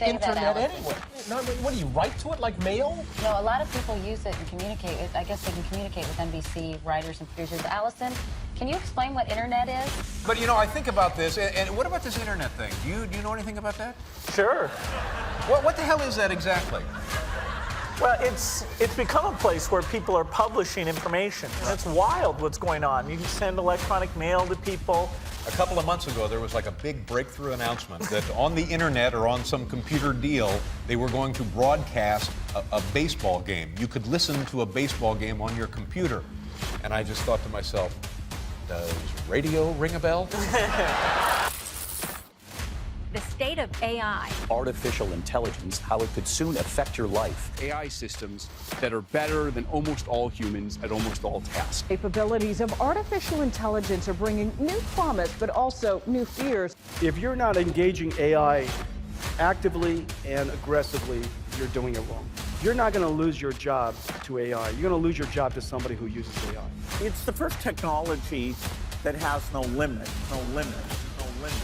is internet anyway? No, I mean, what do you write to it like mail? No, a lot of people use it and communicate. I guess they can communicate with NBC writers and producers. Allison, can you explain what internet is? But you know, I think about this, and what about this internet thing? Do you know anything about that? Sure. What the hell is that exactly? Well, it's become a place where people are publishing information. And it's wild what's going on. You can send electronic mail to people. A couple of months ago, there was like a big breakthrough announcement that on the internet or on some computer deal, they were going to broadcast a baseball game. You could listen to a baseball game on your computer. And I just thought to myself, does radio ring a bell? The state of AI. Artificial intelligence, how it could soon affect your life. AI systems that are better than almost all humans at almost all tasks. Capabilities of artificial intelligence are bringing new promise, but also new fears. If you're not engaging AI actively and aggressively, you're doing it wrong. You're not going to lose your job to AI. You're going to lose your job to somebody who uses AI. It's the first technology that has no limit, no limit, no limit.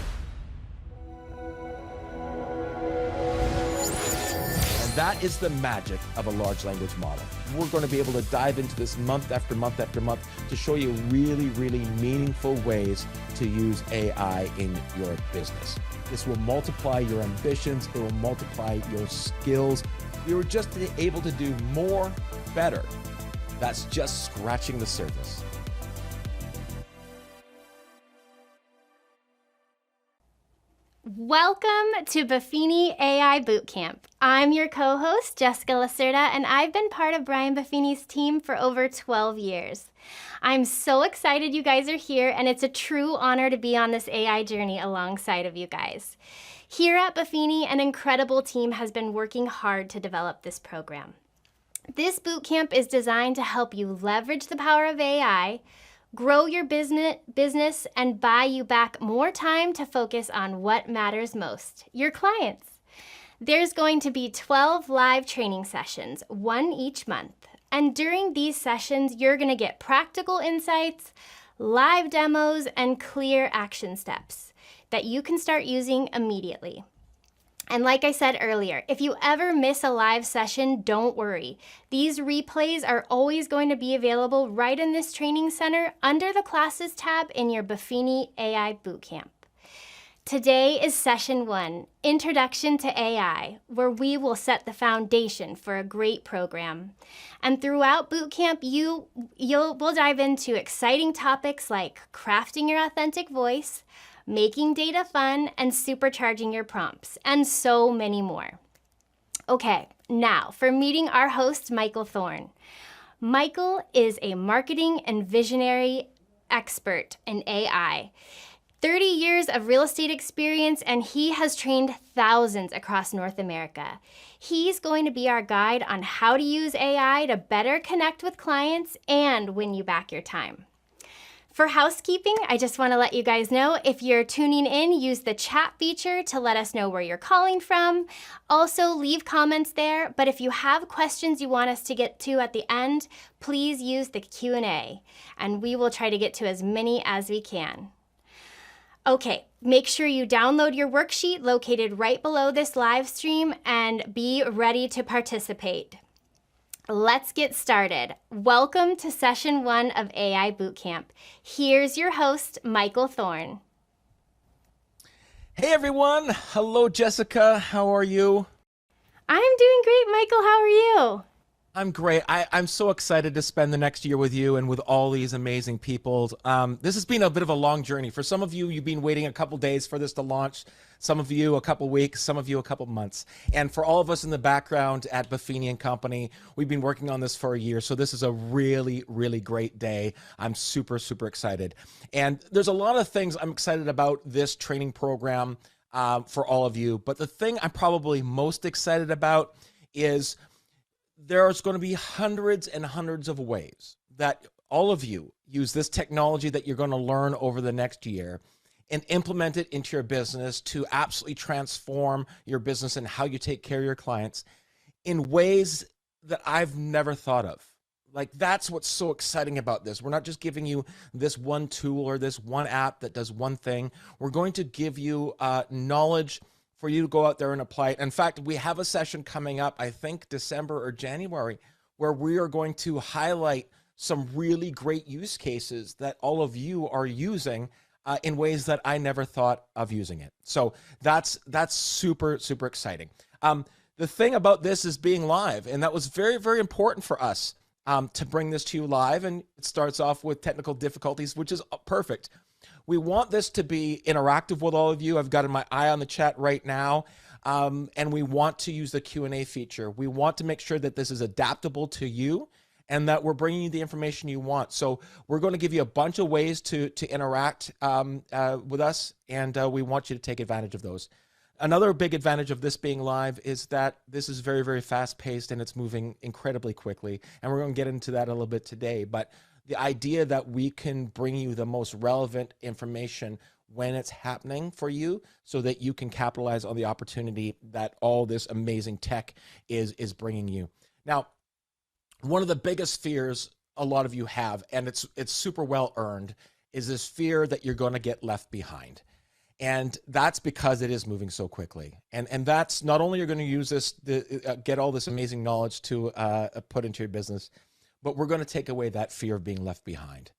That is the magic of a large language model. We're going to be able to dive into this month after month after month to show you really, really meaningful ways to use AI in your business. This will multiply your ambitions. It will multiply your skills. You're just able to do more, better. That's just scratching the surface. Welcome to Buffini AI Bootcamp. I'm your co-host, Jessica Lacerda, and I've been part of Brian Buffini's team for over 12 years. I'm so excited you guys are here, and it's a true honor to be on this AI journey alongside of you guys. Here at Buffini, an incredible team has been working hard to develop this program. This bootcamp is designed to help you leverage the power of AI, grow your business, and buy you back more time to focus on what matters most, your clients. There's going to be 12 live training sessions, one each month. And during these sessions, you're going to get practical insights, live demos, and clear action steps that you can start using immediately. And like I said earlier, if you ever miss a live session, don't worry. These replays are always going to be available right in this training center under the Classes tab in your Buffini AI Bootcamp. Today is Session 1, Introduction to AI, where we will set the foundation for a great program. And throughout Bootcamp, we'll dive into exciting topics like crafting your authentic voice, making data fun, and supercharging your prompts, and so many more. Okay, now for meeting our host, Michael Thorne. Michael is a marketing and visionary expert in AI. 30 years of real estate experience, and he has trained thousands across North America. He's going to be our guide on how to use AI to better connect with clients and win you back your time. For housekeeping, I just want to let you guys know, if you're tuning in, use the chat feature to let us know where you're calling from. Also, leave comments there, but if you have questions you want us to get to at the end, please use the Q&A, and we will try to get to as many as we can. Okay, make sure you download your worksheet located right below this live stream and be ready to participate. Let's get started. Welcome to Session 1 of AI Bootcamp. Here's your host, Michael Thorne. Hey everyone. Hello, Jessica. How are you? I'm doing great, Michael. How are you? I'm great. I'm so excited to spend the next year with you and with all these amazing people. This has been a bit of a long journey. For some of you, you've been waiting a couple days for this to launch. Some of you, a couple weeks. Some of you, a couple months. And for all of us in the background at Buffini & Company, we've been working on this for a year. So this is a really, really great day. I'm super, super excited. And there's a lot of things I'm excited about this training program for all of you. But the thing I'm probably most excited about is there's going to be hundreds and hundreds of ways that all of you use this technology that you're going to learn over the next year and implement it into your business to absolutely transform your business and how you take care of your clients in ways that I've never thought of. Like, that's what's so exciting about this. We're not just giving you this one tool or this one app that does one thing. We're going to give you knowledge for you to go out there and apply it. In fact, we have a session coming up, I think December or January, where we are going to highlight some really great use cases that all of you are using in ways that I never thought of using it. So that's super, super exciting. The thing about this is being live, and that was very, very important for us to bring this to you live. And it starts off with technical difficulties, which is perfect. We want this to be interactive with all of you. I've got my eye on the chat right now. And we want to use the Q&A feature. We want to make sure that this is adaptable to you and that we're bringing you the information you want. So we're going to give you a bunch of ways to interact with us, and we want you to take advantage of those. Another big advantage of this being live is that this is very, very fast-paced and it's moving incredibly quickly. And we're going to get into that a little bit today. But the idea that we can bring you the most relevant information when it's happening for you so that you can capitalize on the opportunity that all this amazing tech is bringing you. Now, one of the biggest fears a lot of you have, and it's super well earned, is this fear that you're going to get left behind. And that's because it is moving so quickly. And that's not only you're going to use this, get all this amazing knowledge to put into your business, but we're going to take away that fear of being left behind.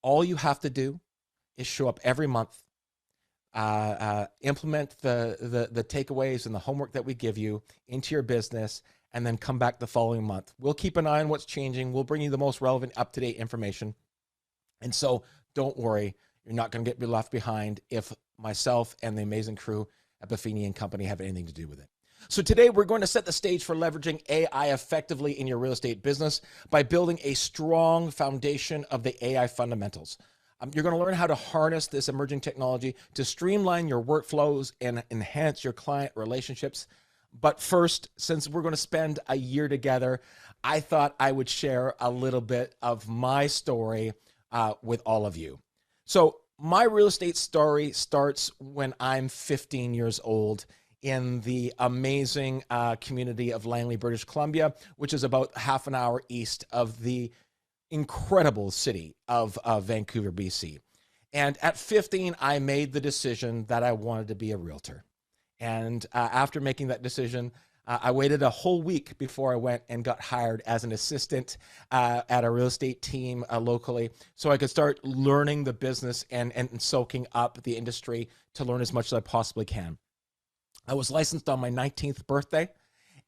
All you have to do is show up every month, implement the takeaways and the homework that we give you into your business, and then come back the following month. We'll keep an eye on what's changing. We'll bring you the most relevant, up-to-date information. And so don't worry, you're not going to get left behind if myself and the amazing crew at Buffini & Company have anything to do with it. So today we're going to set the stage for leveraging AI effectively in your real estate business by building a strong foundation of the AI fundamentals. You're going to learn how to harness this emerging technology to streamline your workflows and enhance your client relationships. But first, since we're going to spend a year together, I thought I would share a little bit of my story with all of you. So my real estate story starts when I'm 15 years old in the amazing community of Langley, British Columbia, which is about half an hour east of the incredible city of Vancouver, BC. And at 15, I made the decision that I wanted to be a realtor. And after making that decision, I waited a whole week before I went and got hired as an assistant at a real estate team locally, so I could start learning the business and soaking up the industry to learn as much as I possibly can. I was licensed on my 19th birthday,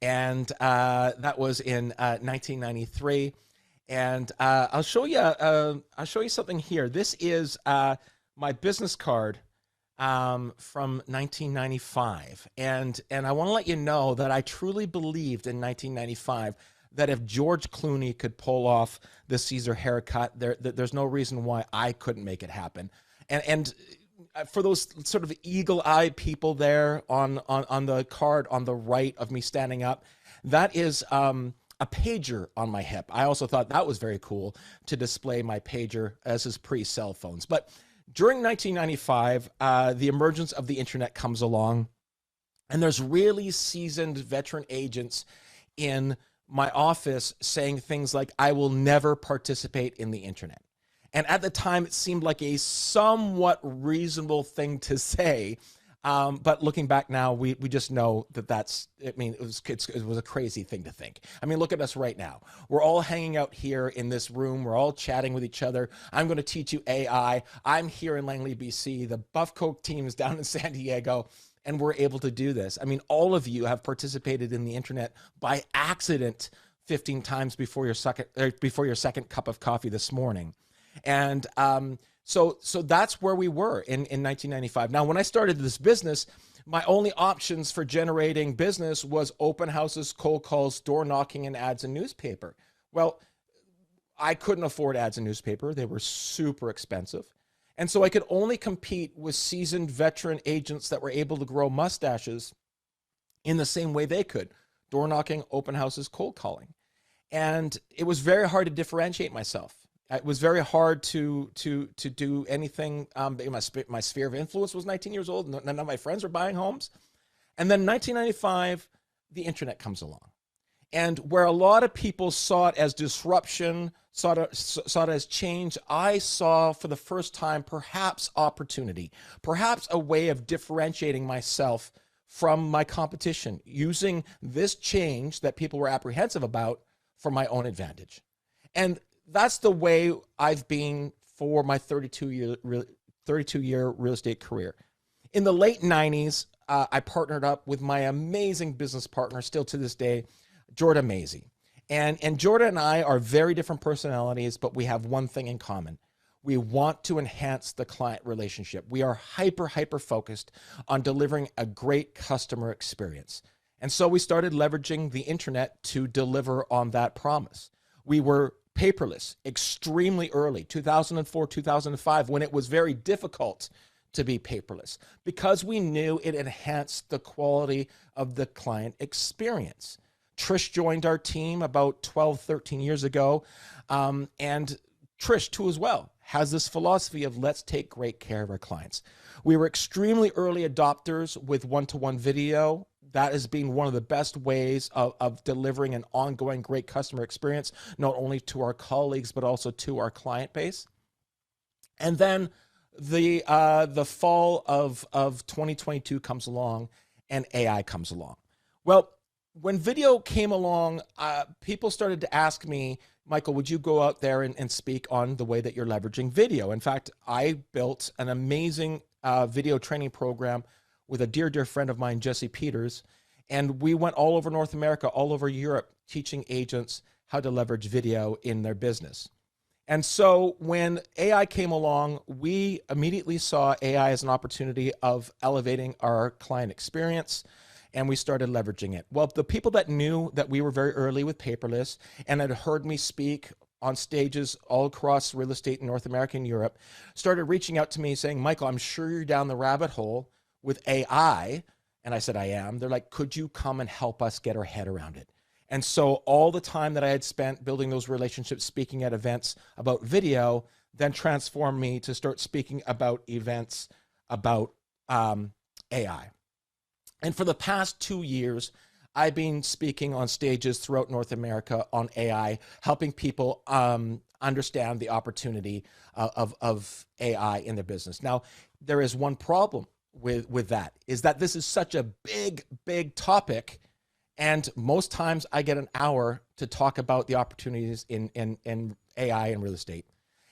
and that was in 1993. And I'll show you something here. This is my business card from 1995. And I want to let you know that I truly believed in 1995 that if George Clooney could pull off the Caesar haircut, there's no reason why I couldn't make it happen. And for those sort of eagle-eyed people there on the card on the right of me standing up, that is a pager on my hip. I also thought that was very cool to display my pager as is pre-cell phones. But during 1995, the emergence of the internet comes along, and there's really seasoned veteran agents in my office saying things like, I will never participate in the internet. And at the time, it seemed like a somewhat reasonable thing to say. But looking back now, we just know that it was a crazy thing to think. I mean, look at us right now. We're all hanging out here in this room. We're all chatting with each other. I'm going to teach you AI. I'm here in Langley, BC. The Buff Coke team is down in San Diego, and we're able to do this. I mean, all of you have participated in the internet by accident 15 times before your second cup of coffee this morning. And so that's where we were in 1995. Now, when I started this business, my only options for generating business was open houses, cold calls, door knocking, and ads in newspaper. Well, I couldn't afford ads in newspaper. They were super expensive. And so I could only compete with seasoned veteran agents that were able to grow mustaches in the same way they could. Door knocking, open houses, cold calling. And it was very hard to differentiate myself. It was very hard to do anything. My sphere of influence was 19 years old. None of my friends were buying homes. And then 1995, the internet comes along. And where a lot of people saw it as disruption, saw it as change, I saw for the first time perhaps opportunity, perhaps a way of differentiating myself from my competition, using this change that people were apprehensive about for my own advantage. And that's the way I've been for my 32-year real estate career. In the late 90s, I partnered up with my amazing business partner, still to this day, Jordan Mazie. And Jordan and I are very different personalities, but we have one thing in common. We want to enhance the client relationship. We are hyper focused on delivering a great customer experience. And so we started leveraging the internet to deliver on that promise. We were paperless extremely early, 2004, 2005, when it was very difficult to be paperless, because we knew it enhanced the quality of the client experience. Trish joined our team about 12, 13 years ago, and Trish, too, as well, has this philosophy of let's take great care of our clients. We were extremely early adopters with one-to-one video. That has been one of the best ways of delivering an ongoing great customer experience, not only to our colleagues, but also to our client base. And then the fall of 2022 comes along and AI comes along. Well, when video came along, people started to ask me, Michael, would you go out there and speak on the way that you're leveraging video? In fact, I built an amazing video training program with a dear friend of mine, Jesse Peters, and we went all over North America, all over Europe, teaching agents how to leverage video in their business. And so when AI came along, we immediately saw AI as an opportunity of elevating our client experience, and we started leveraging it. Well, the people that knew that we were very early with paperless and had heard me speak on stages all across real estate in North America and Europe started reaching out to me saying, Michael, I'm sure you're down the rabbit hole with AI. And I said, I am. They're like, could you come and help us get our head around it? And so all the time that I had spent building those relationships, speaking at events about video, then transformed me to start speaking about events about AI. And for the past 2 years, I've been speaking on stages throughout North America on AI, helping people understand the opportunity of AI in their business. Now, there is one problem with that, is that this is such a big topic, and most times I get an hour to talk about the opportunities in AI and real estate.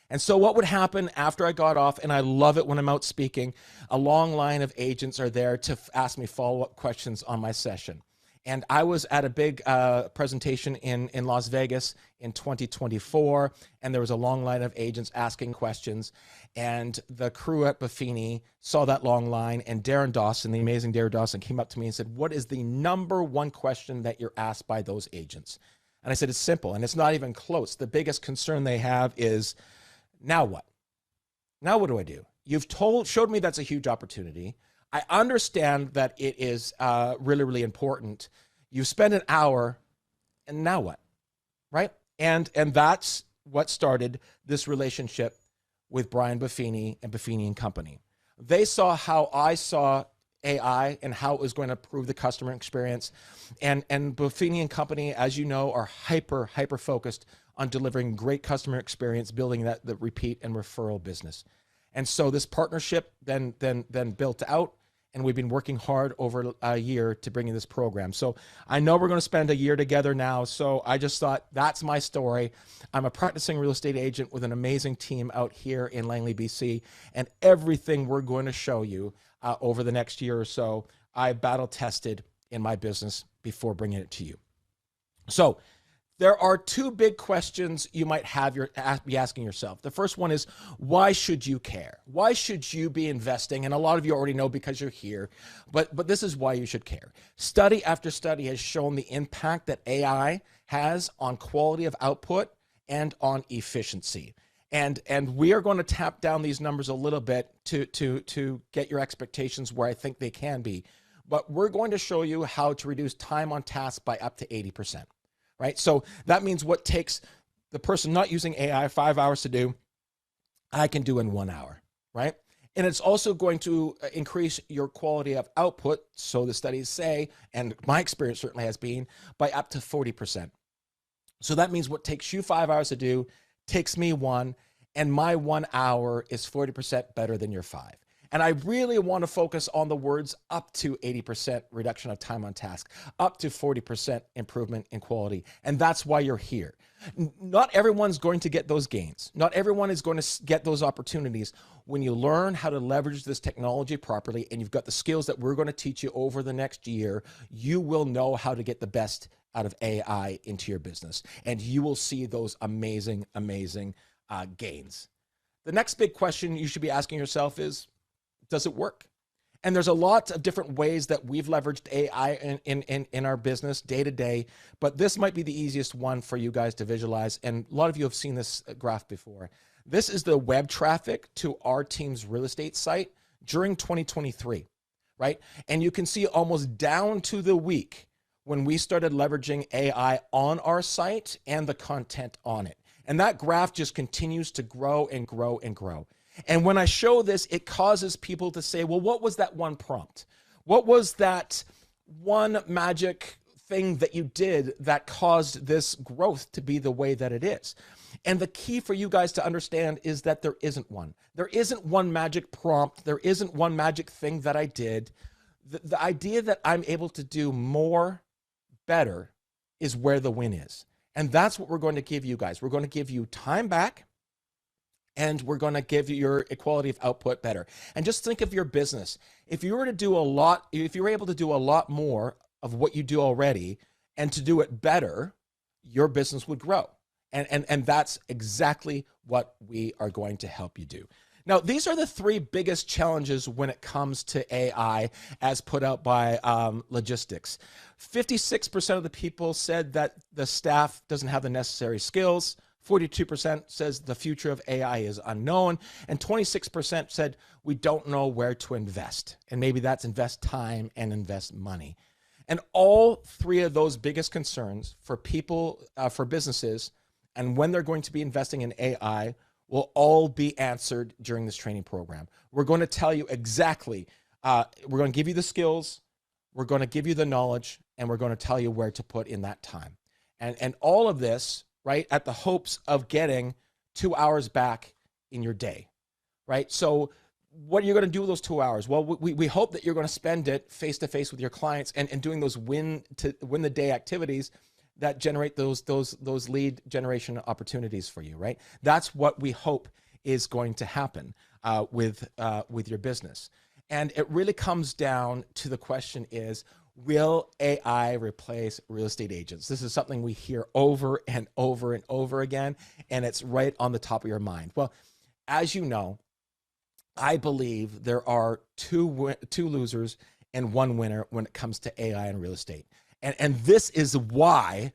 And so what would happen after I got off, and I love it when I'm out speaking, a long line of agents are there to ask me follow-up questions on my session. And I was at a big presentation in Las Vegas in 2024, and there was a long line of agents asking questions. And the crew at Buffini saw that long line, and Darren Dawson, the amazing Darren Dawson, came up to me and said, what is the #1 question that you're asked by those agents? And I said, it's simple, and it's not even close. The biggest concern they have is, now what? Now what do I do? You've showed me that's a huge opportunity. I understand that it is really important. You spend an hour, and now what, right? And that's what started this relationship with Brian Buffini and Buffini and Company. They saw how I saw AI and how it was going to improve the customer experience. And Buffini and Company, as you know, are hyper focused on delivering great customer experience, building the repeat and referral business. And so this partnership then built out, and we've been working hard over a year to bring in this program. So I know we're going to spend a year together now, so I just thought that's my story. I'm a practicing real estate agent with an amazing team out here in Langley, BC, and everything we're going to show you over the next year or so, I battle tested in my business before bringing it to you. So there are 2 big questions you might be asking yourself. The first one is, why should you care? Why should you be investing? And a lot of you already know because you're here, but this is why you should care. Study after study has shown the impact that AI has on quality of output and on efficiency. And we are going to tap down these numbers a little bit to get your expectations where I think they can be. But we're going to show you how to reduce time on task by up to 80%. Right? So that means what takes the person not using AI 5 hours to do, I can do in 1 hour, right? And it's also going to increase your quality of output, so the studies say, and my experience certainly has been, by up to 40%. So that means what takes you 5 hours to do takes me 1, and my 1 hour is 40% better than your 5. And I really want to focus on the words up to 80% reduction of time on task, up to 40% improvement in quality. And that's why you're here. Not everyone's going to get those gains. Not everyone is going to get those opportunities. When you learn how to leverage this technology properly and you've got the skills that we're going to teach you over the next year, you will know how to get the best out of AI into your business. And you will see those amazing, amazing gains. The next big question you should be asking yourself is, does it work? And there's a lot of different ways that we've leveraged AI in our business day to day, but this might be the easiest one for you guys to visualize. And a lot of you have seen this graph before. This is the web traffic to our team's real estate site during 2023, right? And you can see almost down to the week when we started leveraging AI on our site and the content on it. And that graph just continues to grow and grow and grow. And when I show this, it causes people to say, well, what was that one prompt? What was that one magic thing that you did that caused this growth to be the way that it is? And the key for you guys to understand is that there isn't one. There isn't one magic prompt. There isn't one magic thing that I did. The idea that I'm able to do more better is where the win is. And that's what we're going to give you guys. We're going to give you time back, and we're going to give you your quality of output better. And just think of your business. If you were to do a lot, if you were able to do a lot more of what you do already and to do it better, your business would grow. And that's exactly what we are going to help you do. Now, these are the three biggest challenges when it comes to AI as put out by Logistics. 56% of the people said that the staff doesn't have the necessary skills. 42% says the future of AI is unknown. And 26% said we don't know where to invest. And maybe that's invest time and invest money. And all three of those biggest concerns for people, for businesses, and when they're going to be investing in AI will all be answered during this training program. We're going to tell you exactly, we're going to give you the skills, we're going to give you the knowledge, and we're going to tell you where to put in that time. And all of this, right, at the hopes of getting 2 hours back in your day, right? So what are you going to do with those 2 hours? Well, we hope that you're going to spend it face-to-face with your clients and doing those win the day activities that generate those lead generation opportunities for you, right? That's what we hope is going to happen with your business. And it really comes down to the question is, will AI replace real estate agents? This is something we hear over and over and over again, and it's right on the top of your mind. Well, as you know, I believe there are two losers and one winner when it comes to AI and real estate. And this is why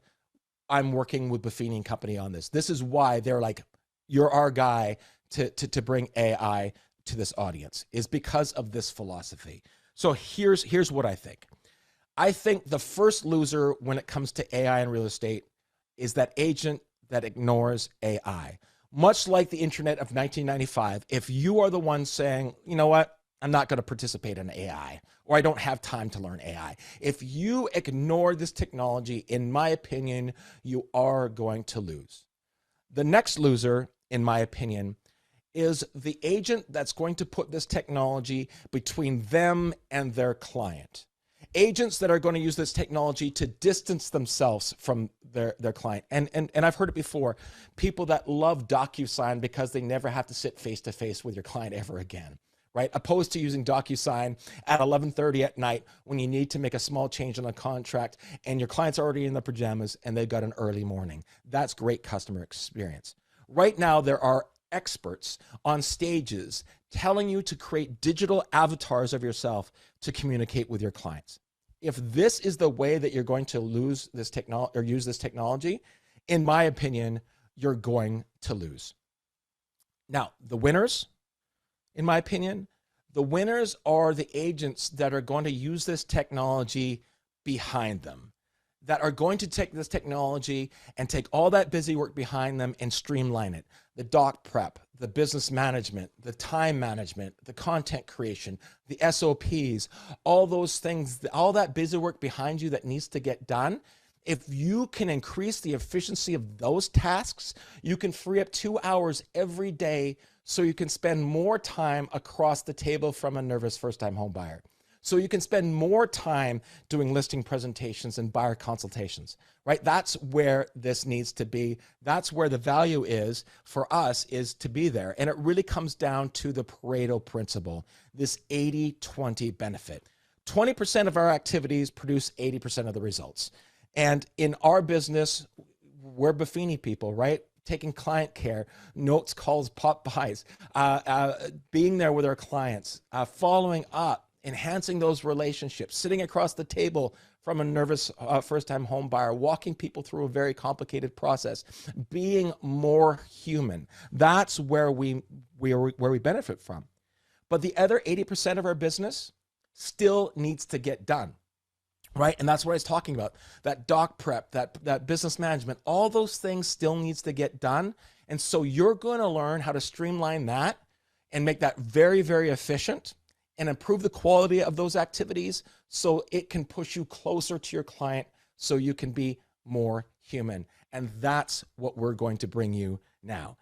I'm working with Buffini and Company on this. This is why they're like, you're our guy to bring AI to this audience, is because of this philosophy. So here's what I think. I think the first loser when it comes to AI and real estate is that agent that ignores AI. Much like the internet of 1995, if you are the one saying, you know what, I'm not going to participate in AI, or I don't have time to learn AI. If you ignore this technology, in my opinion, you are going to lose. The next loser, in my opinion, is the agent that's going to put this technology between them and their client. Agents that are going to use this technology to distance themselves from their client. And I've heard it before, people that love DocuSign because they never have to sit face-to-face with your client ever again, right? Opposed to using DocuSign at 11:30 at night when you need to make a small change on a contract and your client's already in the pajamas and they've got an early morning. That's great customer experience. Right now, there are experts on stages telling you to create digital avatars of yourself to communicate with your clients. If this is the way that you're going to lose this technology or use this technology, in my opinion, you're going to lose. Now, the winners, in my opinion, the winners are the agents that are going to use this technology behind them, that are going to take this technology and take all that busy work behind them and streamline it. The doc prep, the business management, the time management, the content creation, the SOPs, all those things, all that busy work behind you that needs to get done. If you can increase the efficiency of those tasks, you can free up 2 hours every day so you can spend more time across the table from a nervous first-time home buyer. So you can spend more time doing listing presentations and buyer consultations, right? That's where this needs to be. That's where the value is for us, is to be there. And it really comes down to the Pareto principle, this 80-20 benefit. 20% of our activities produce 80% of the results. And in our business, we're Buffini people, right? Taking client care, notes, calls, pop-bys, being there with our clients, following up, enhancing those relationships, sitting across the table from a nervous first-time home buyer, walking people through a very complicated process, being more human. That's where we benefit from. But the other 80% of our business still needs to get done, right? And that's what I was talking about, that doc prep, that business management, all those things still needs to get done. And so you're going to learn how to streamline that and make that very, very efficient and improve the quality of those activities so it can push you closer to your client so you can be more human. And that's what we're going to bring you now.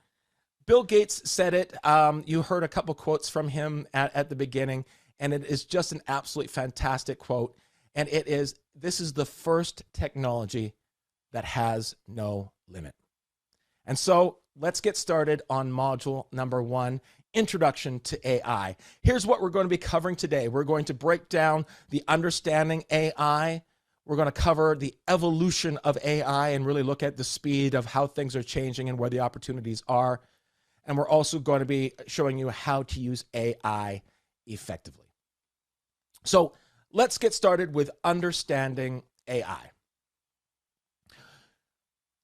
Bill Gates said it. You heard a couple quotes from him at the beginning, and it is just an absolutely fantastic quote. And it is, this is the first technology that has no limit. And so let's get started on module number 1, Introduction to AI. Here's what we're going to be covering today. We're going to break down the understanding AI. We're going to cover the evolution of AI and really look at the speed of how things are changing and where the opportunities are. And we're also going to be showing you how to use AI effectively. So let's get started with understanding AI.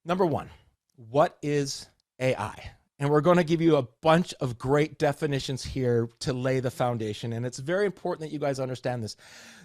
Number 1, what is AI? And we're going to give you a bunch of great definitions here to lay the foundation. And it's very important that you guys understand this.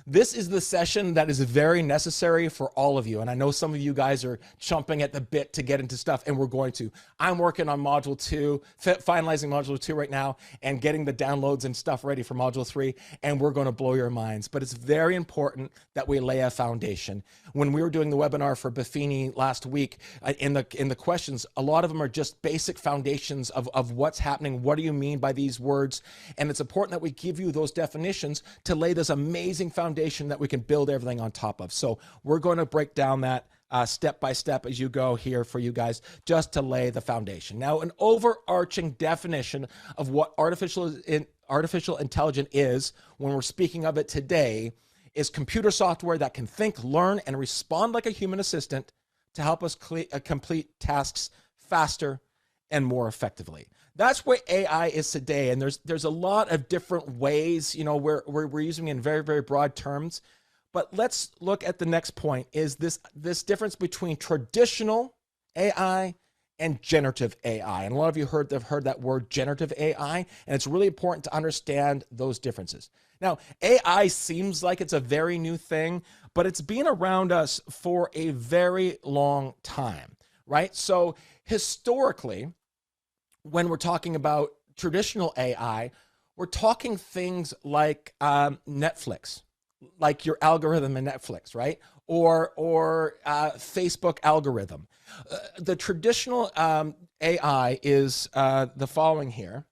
This is the session that is very necessary for all of you. And I know some of you guys are chomping at the bit to get into stuff, and we're going to. I'm working on module 2, finalizing module 2 right now, and getting the downloads and stuff ready for module 3. And we're going to blow your minds. But it's very important that we lay a foundation. When we were doing the webinar for Buffini last week, in the questions, a lot of them are just basic foundations of what's happening. What do you mean by these words? And it's important that we give you those definitions to lay this amazing foundation that we can build everything on top of. So we're going to break down that step by step as you go here for you guys, just to lay the foundation. Now, an overarching definition of what artificial intelligence is, when we're speaking of it today, is computer software that can think, learn, and respond like a human assistant to help us complete tasks faster and more effectively. That's where AI is today. And there's a lot of different ways, you know, we're using it in very, very broad terms. But let's look at the next point, is this difference between traditional AI and generative AI. And a lot of you have heard that word generative AI, and it's really important to understand those differences. Now, AI seems like it's a very new thing, but it's been around us for a very long time, right? So historically, when we're talking about traditional AI, we're talking things like Netflix, like your algorithm in Netflix, right? Or Facebook algorithm. The traditional AI is the following here.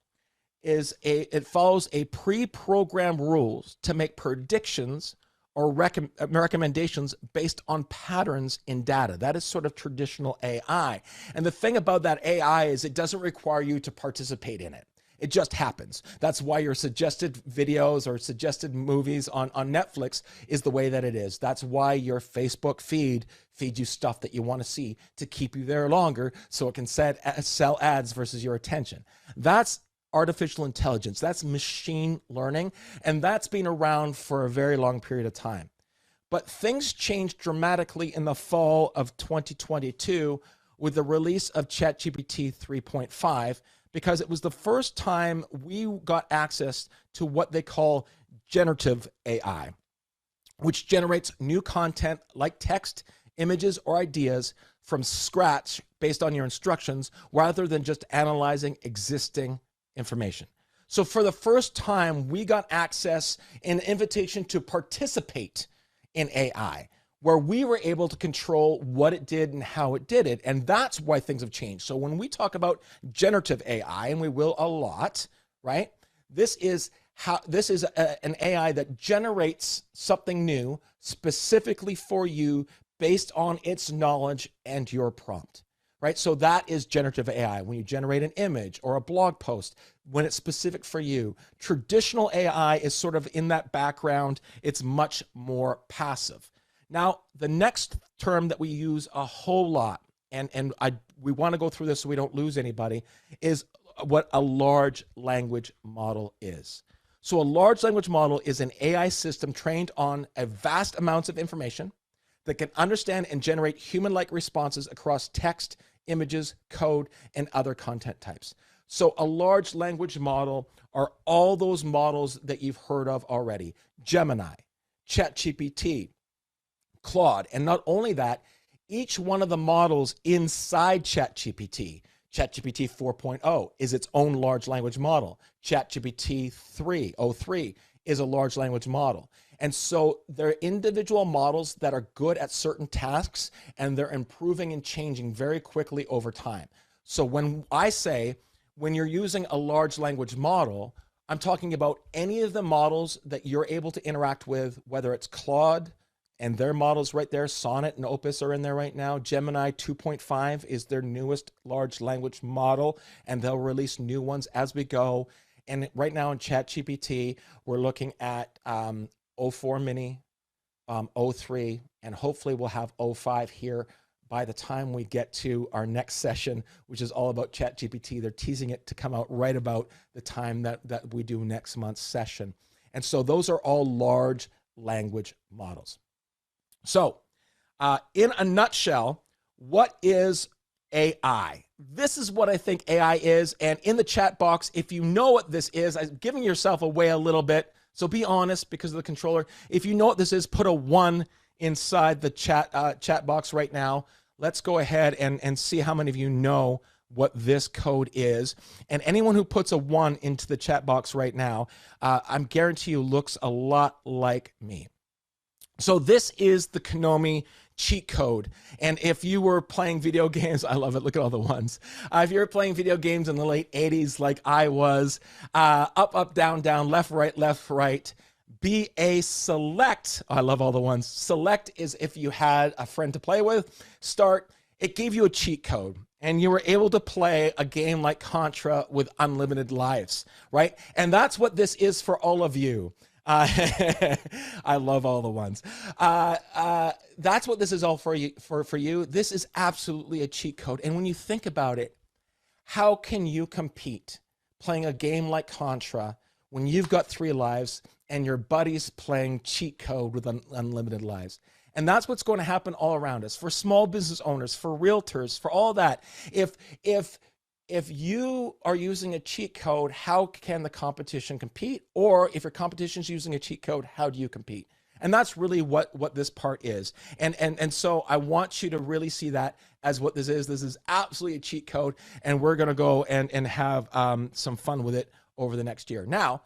It follows a pre-programmed rules to make predictions or recommendations based on patterns in data. That is sort of traditional AI. And the thing about that AI is it doesn't require you to participate in it. It just happens. That's why your suggested videos or suggested movies on Netflix is the way that it is. That's why your Facebook feed feeds you stuff that you want to see to keep you there longer so it can sell ads versus your attention. That's artificial intelligence. That's machine learning, and that's been around for a very long period of time. But things changed dramatically in the fall of 2022 with the release of ChatGPT 3.5, because it was the first time we got access to what they call generative AI, which generates new content like text, images, or ideas from scratch based on your instructions, rather than just analyzing existing information. So for the first time, we got access and invitation to participate in AI. where we were able to control what it did and how it did it. And that's why things have changed. So when we talk about generative AI, and we will a lot, right? This is an AI that generates something new specifically for you based on its knowledge and your prompt, right? So that is generative AI. When you generate an image or a blog post, when it's specific for you. Traditional AI is sort of in that background. It's much more passive. Now, the next term that we use a whole lot, and we want to go through this so we don't lose anybody, is what a large language model is. So a large language model is an AI system trained on a vast amounts of information that can understand and generate human-like responses across text, images, code, and other content types. So a large language model are all those models that you've heard of already. Gemini, ChatGPT, Claude, and not only that, each one of the models inside ChatGPT, ChatGPT 4.0 is its own large language model. ChatGPT 3.03 is a large language model. And so they're individual models that are good at certain tasks, and they're improving and changing very quickly over time. So when I say, when you're using a large language model, I'm talking about any of the models that you're able to interact with, whether it's Claude, and their models right there, Sonnet and Opus are in there right now. Gemini 2.5 is their newest large language model, and they'll release new ones as we go. And right now in ChatGPT, we're looking at 04 Mini, 03, and hopefully we'll have 05 here by the time we get to our next session, which is all about ChatGPT. They're teasing it to come out right about the time that we do next month's session. And so those are all large language models. So in a nutshell, what is AI? This is what I think AI is. And in the chat box, if you know what this is, I'm giving yourself away a little bit. So be honest because of the controller. If you know what this is, put a 1 inside the chat box right now. Let's go ahead and see how many of you know what this code is. And anyone who puts a 1 into the chat box right now, I'm guarantee you looks a lot like me. So this is the Konami cheat code. And if you were playing video games, I love it, look at all the ones. If you were playing video games in the late 80s like I was, up, up, down, down, left, right, BA select, I love all the ones. Select is if you had a friend to play with. Start, it gave you a cheat code. And you were able to play a game like Contra with unlimited lives, right? And that's what this is for all of you. I love all the ones. That's what this is all for you. This is absolutely a cheat code. And when you think about it, how can you compete playing a game like Contra when you've got 3 lives and your buddy's playing cheat code with unlimited lives? And that's what's going to happen all around us for small business owners, for realtors, for all that. If you are using a cheat code, how can the competition compete? Or if your competition is using a cheat code, how do you compete? And that's really what this part is. And so I want you to really see that as what this is. This is absolutely a cheat code, and we're going to go and have some fun with it over the next year. Now,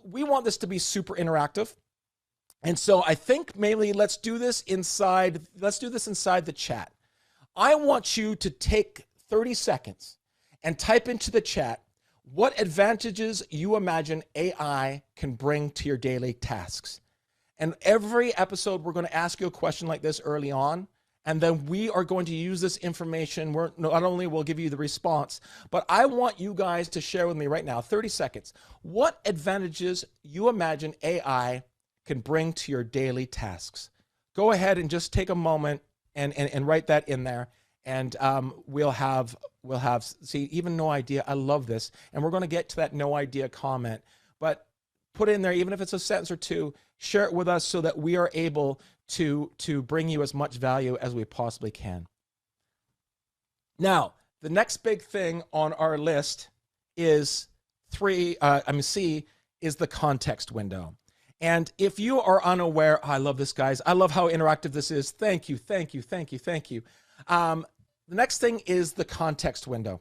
we want this to be super interactive. And so I think maybe let's do this inside the chat. I want you to take 30 seconds and type into the chat what advantages you imagine AI can bring to your daily tasks. And every episode, we're going to ask you a question like this early on, and then we are going to use this information. We're not only will give you the response, but I want you guys to share with me right now, 30 seconds, what advantages you imagine AI can bring to your daily tasks. Go ahead and just take a moment and write that in there. And we'll have see, even no idea. I love this. And we're going to get to that no idea comment, but put in there, even if it's a sentence or 2, share it with us so that we are able to bring you as much value as we possibly can. Now, the next big thing on our list is C is the context window. And if you are unaware, oh, I love this, guys. I love how interactive this is. Thank you. The next thing is the context window.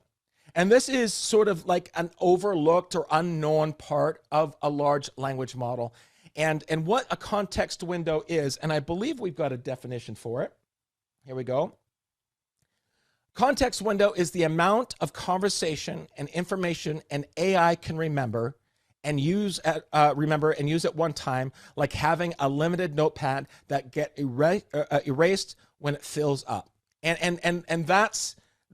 And this is sort of like an overlooked or unknown part of a large language model. And what a context window is, and I believe we've got a definition for it. Here we go. Context window is the amount of conversation and information an AI can remember and use at one time, like having a limited notepad that get erased when it fills up. And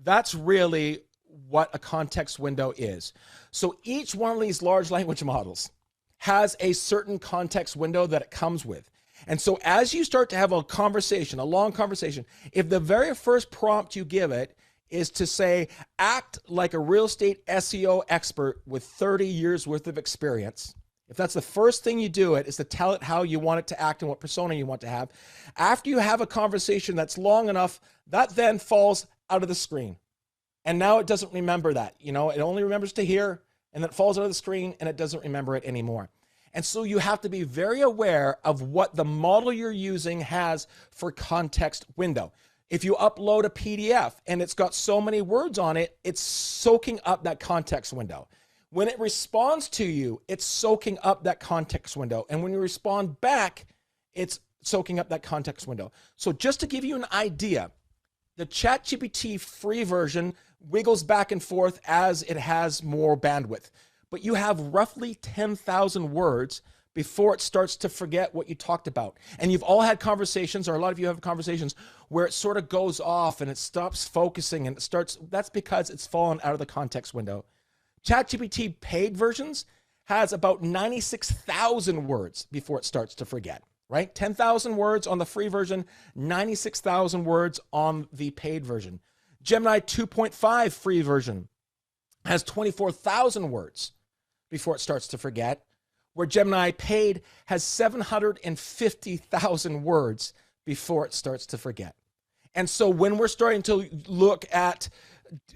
that's really what a context window is. So each one of these large language models has a certain context window that it comes with. And so as you start to have a conversation, a long conversation, if the very first prompt you give it is to say, act like a real estate SEO expert with 30 years worth of experience, if that's the first thing you do it, is to tell it how you want it to act and what persona you want to have. After you have a conversation that's long enough, that then falls out of the screen. And now it doesn't remember that. You know, it only remembers to hear, and then it falls out of the screen and it doesn't remember it anymore. And so you have to be very aware of what the model you're using has for context window. If you upload a PDF and it's got so many words on it, it's soaking up that context window. When it responds to you, it's soaking up that context window. And when you respond back, it's soaking up that context window. So just to give you an idea, the ChatGPT free version wiggles back and forth as it has more bandwidth. But you have roughly 10,000 words before it starts to forget what you talked about. And you've all had conversations, or a lot of you have conversations, where it sort of goes off and it stops focusing and it starts, that's because it's fallen out of the context window. ChatGPT paid versions has about 96,000 words before it starts to forget, right? 10,000 words on the free version, 96,000 words on the paid version. Gemini 2.5 free version has 24,000 words before it starts to forget, where Gemini paid has 750,000 words before it starts to forget. And so when we're starting to look at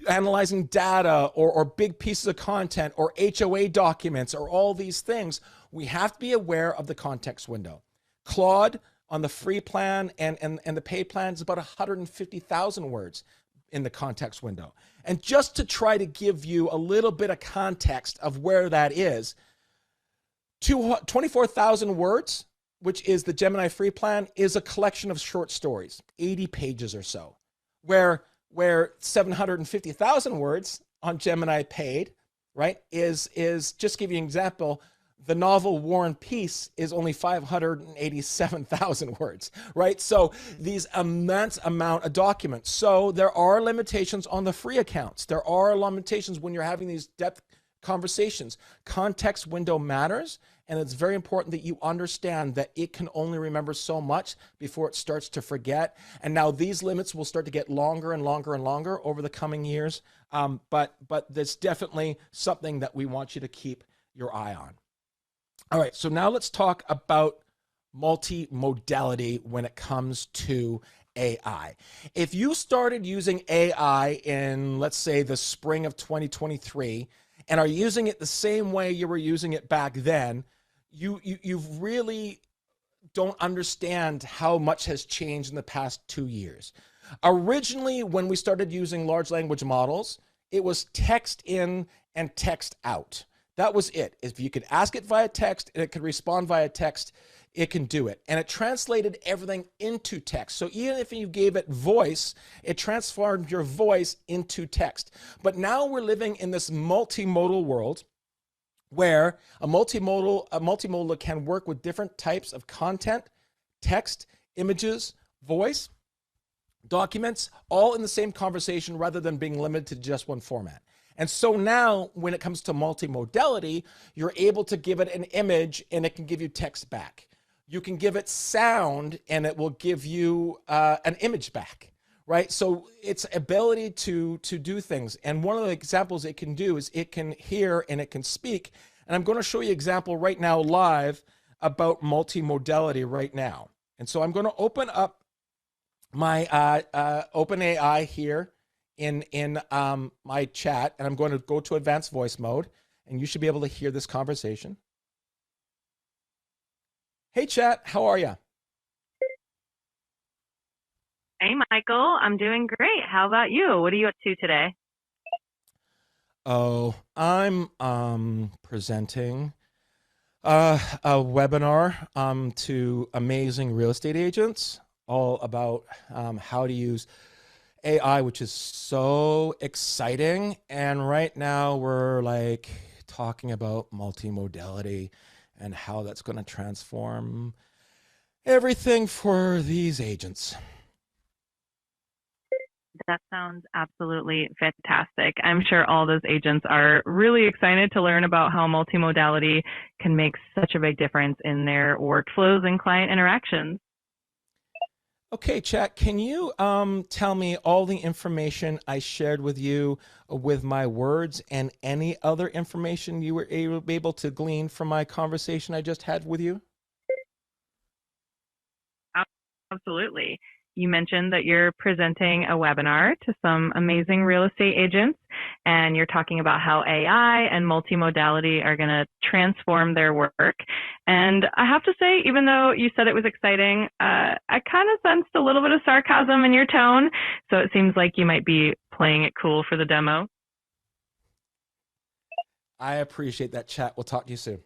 analyzing data or big pieces of content or HOA documents or all these things, we have to be aware of the context window. Claude on the free plan and the paid plan is about 150,000 words in the context window. And just to try to give you a little bit of context of where that is, 24,000 words, which is the Gemini free plan, is a collection of short stories, 80 pages or so, where 750,000 words on Gemini paid, right, is just give you an example, the novel War and Peace is only 587,000 words, right? So these immense amount of documents. So there are limitations on the free accounts. There are limitations when you're having these depth conversations. Context window matters, and it's very important that you understand that it can only remember so much before it starts to forget. And now these limits will start to get longer and longer and longer over the coming years. But there's definitely something that we want you to keep your eye on. All right, so now let's talk about multimodality when it comes to AI. If you started using AI in, let's say, the spring of 2023 and are using it the same way you were using it back then, you really don't understand how much has changed in the past 2 years. Originally, when we started using large language models, it was text in and text out. That was it. If you could ask it via text and it could respond via text, it can do it. And it translated everything into text. So even if you gave it voice, it transformed your voice into text. But now we're living in this multimodal world where a multimodal can work with different types of content, text, images, voice, documents, all in the same conversation rather than being limited to just one format. And so now when it comes to multimodality, you're able to give it an image and it can give you text back. You can give it sound and it will give you an image back, right? So its ability to do things. And one of the examples it can do is it can hear and it can speak. And I'm going to show you an example right now live about multimodality right now. And so I'm going to open up my OpenAI here in my chat, and I'm going to go to advanced voice mode, and you should be able to hear this conversation. Hey chat, how are you? Hey Michael, I'm doing great. How about you? What are you up to today? Oh, I'm presenting A webinar to amazing real estate agents, all about how to use AI, which is so exciting. And right now we're like talking about multimodality and how that's going to transform everything for these agents. That sounds absolutely fantastic. I'm sure all those agents are really excited to learn about how multimodality can make such a big difference in their workflows and client interactions. Okay, chat, can you tell me all the information I shared with you with my words and any other information you were able to glean from my conversation I just had with you? Absolutely. You mentioned that you're presenting a webinar to some amazing real estate agents, and you're talking about how AI and multimodality are going to transform their work. And I have to say, even though you said it was exciting, I kind of sensed a little bit of sarcasm in your tone. So it seems like you might be playing it cool for the demo. I appreciate that, chat. We'll talk to you soon.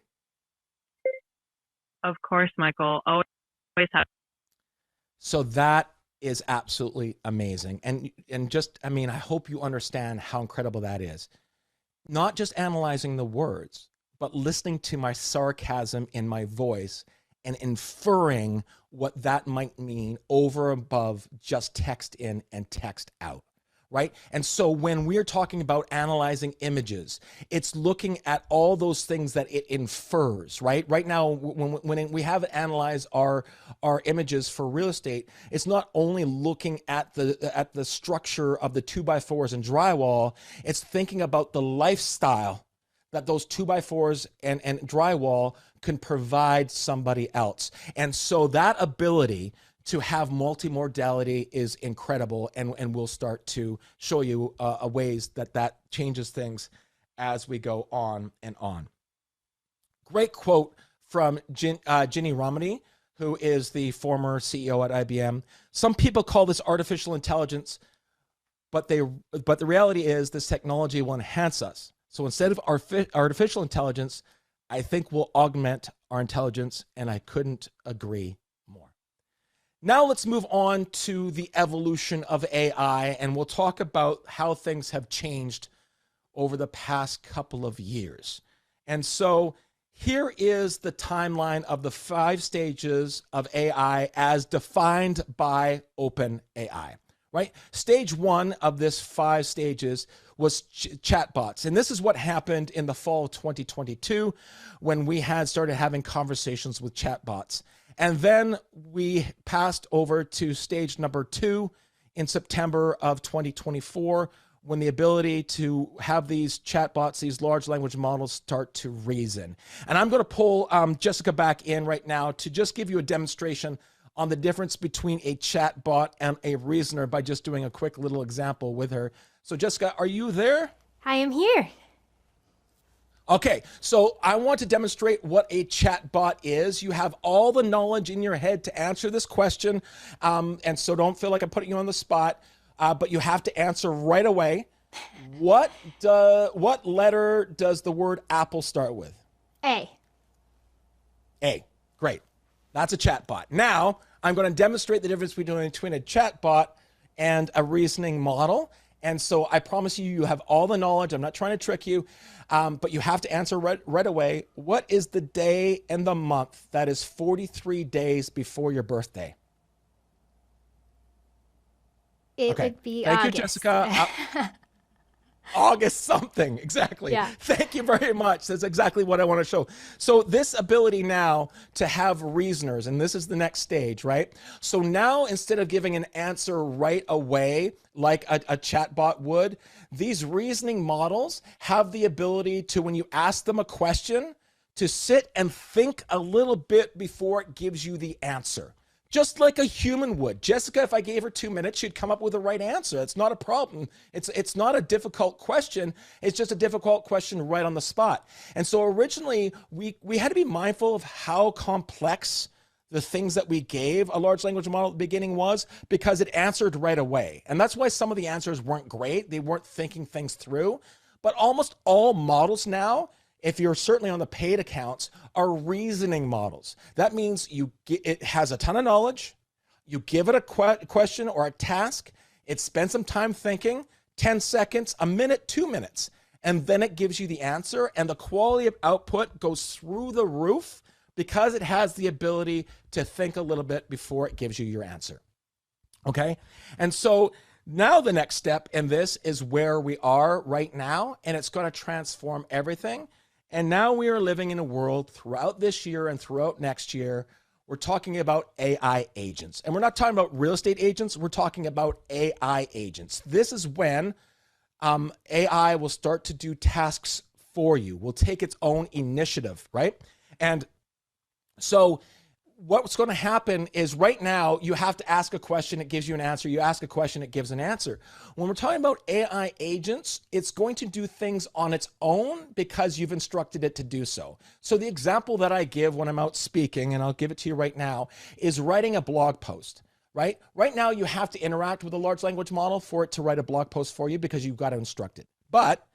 Of course, Michael. Always have. So that is absolutely amazing. And just, I mean, I hope you understand how incredible that is. Not just analyzing the words, but listening to my sarcasm in my voice and inferring what that might mean over and above just text in and text out. Right? And so when we're talking about analyzing images, it's looking at all those things that it infers, right? Right now, when we have analyzed our images for real estate, it's not only looking at the structure of the 2x4s and drywall, it's thinking about the lifestyle that those 2x4s and drywall can provide somebody else. And so that ability to have multimodality is incredible, and we'll start to show you ways that changes things as we go on and on. Great quote from Ginny Rometty, who is the former CEO at IBM. Some people call this artificial intelligence, but the reality is this technology will enhance us. So instead of artificial intelligence, I think we'll augment our intelligence, and I couldn't agree more. Now let's move on to the evolution of AI, and we'll talk about how things have changed over the past couple of years. And so here is the timeline of the 5 stages of AI as defined by OpenAI, right? Stage 1 of this 5 stages was chatbots. And this is what happened in the fall of 2022 when we had started having conversations with chatbots. And then we passed over to stage number 2 in September of 2024, when the ability to have these chatbots, these large language models, start to reason. And I'm going to pull Jessica back in right now to just give you a demonstration on the difference between a chatbot and a reasoner by just doing a quick little example with her. So Jessica, are you there? I am here. Okay, so I want to demonstrate what a chatbot is. You have all the knowledge in your head to answer this question, and so don't feel like I'm putting you on the spot, but you have to answer right away. What letter does the word apple start with? A. A. Great. That's a chatbot. Now, I'm going to demonstrate the difference between a chatbot and a reasoning model. And so I promise you, you have all the knowledge. I'm not trying to trick you, but you have to answer right away. What is the day and the month that is 43 days before your birthday? It would be Thank August. you, Jessica. August something, exactly. Yeah. Thank you very much. That's exactly what I want to show. So this ability now to have reasoners, and this is the next stage, right? So now instead of giving an answer right away, like a chatbot would, these reasoning models have the ability to, when you ask them a question, to sit and think a little bit before it gives you the answer. Just like a human would. Jessica, if I gave her 2 minutes, she'd come up with the right answer. It's not a problem. It's not a difficult question. It's just a difficult question right on the spot. And so originally, we had to be mindful of how complex the things that we gave a large language model at the beginning was, because it answered right away. And that's why some of the answers weren't great. They weren't thinking things through. But almost all models now if you're certainly on the paid accounts, are reasoning models. That means it has a ton of knowledge. You give it a question or a task. It spends some time thinking, 10 seconds, a minute, 2 minutes, and then it gives you the answer. And the quality of output goes through the roof because it has the ability to think a little bit before it gives you your answer. Okay? And so now the next step in this is where we are right now, and it's going to transform everything. And now we are living in a world throughout this year and throughout next year, we're talking about AI agents. And we're not talking about real estate agents, we're talking about AI agents. This is when AI will start to do tasks for you, will take its own initiative, right? And so what's going to happen is right now you have to ask a question, it gives you an answer. You ask a question, it gives an answer. When we're talking about AI agents, it's going to do things on its own because you've instructed it to do so. So the example that I give when I'm out speaking, and I'll give it to you right now, is writing a blog post, right? Right now you have to interact with a large language model for it to write a blog post for you because you've got to instruct it. But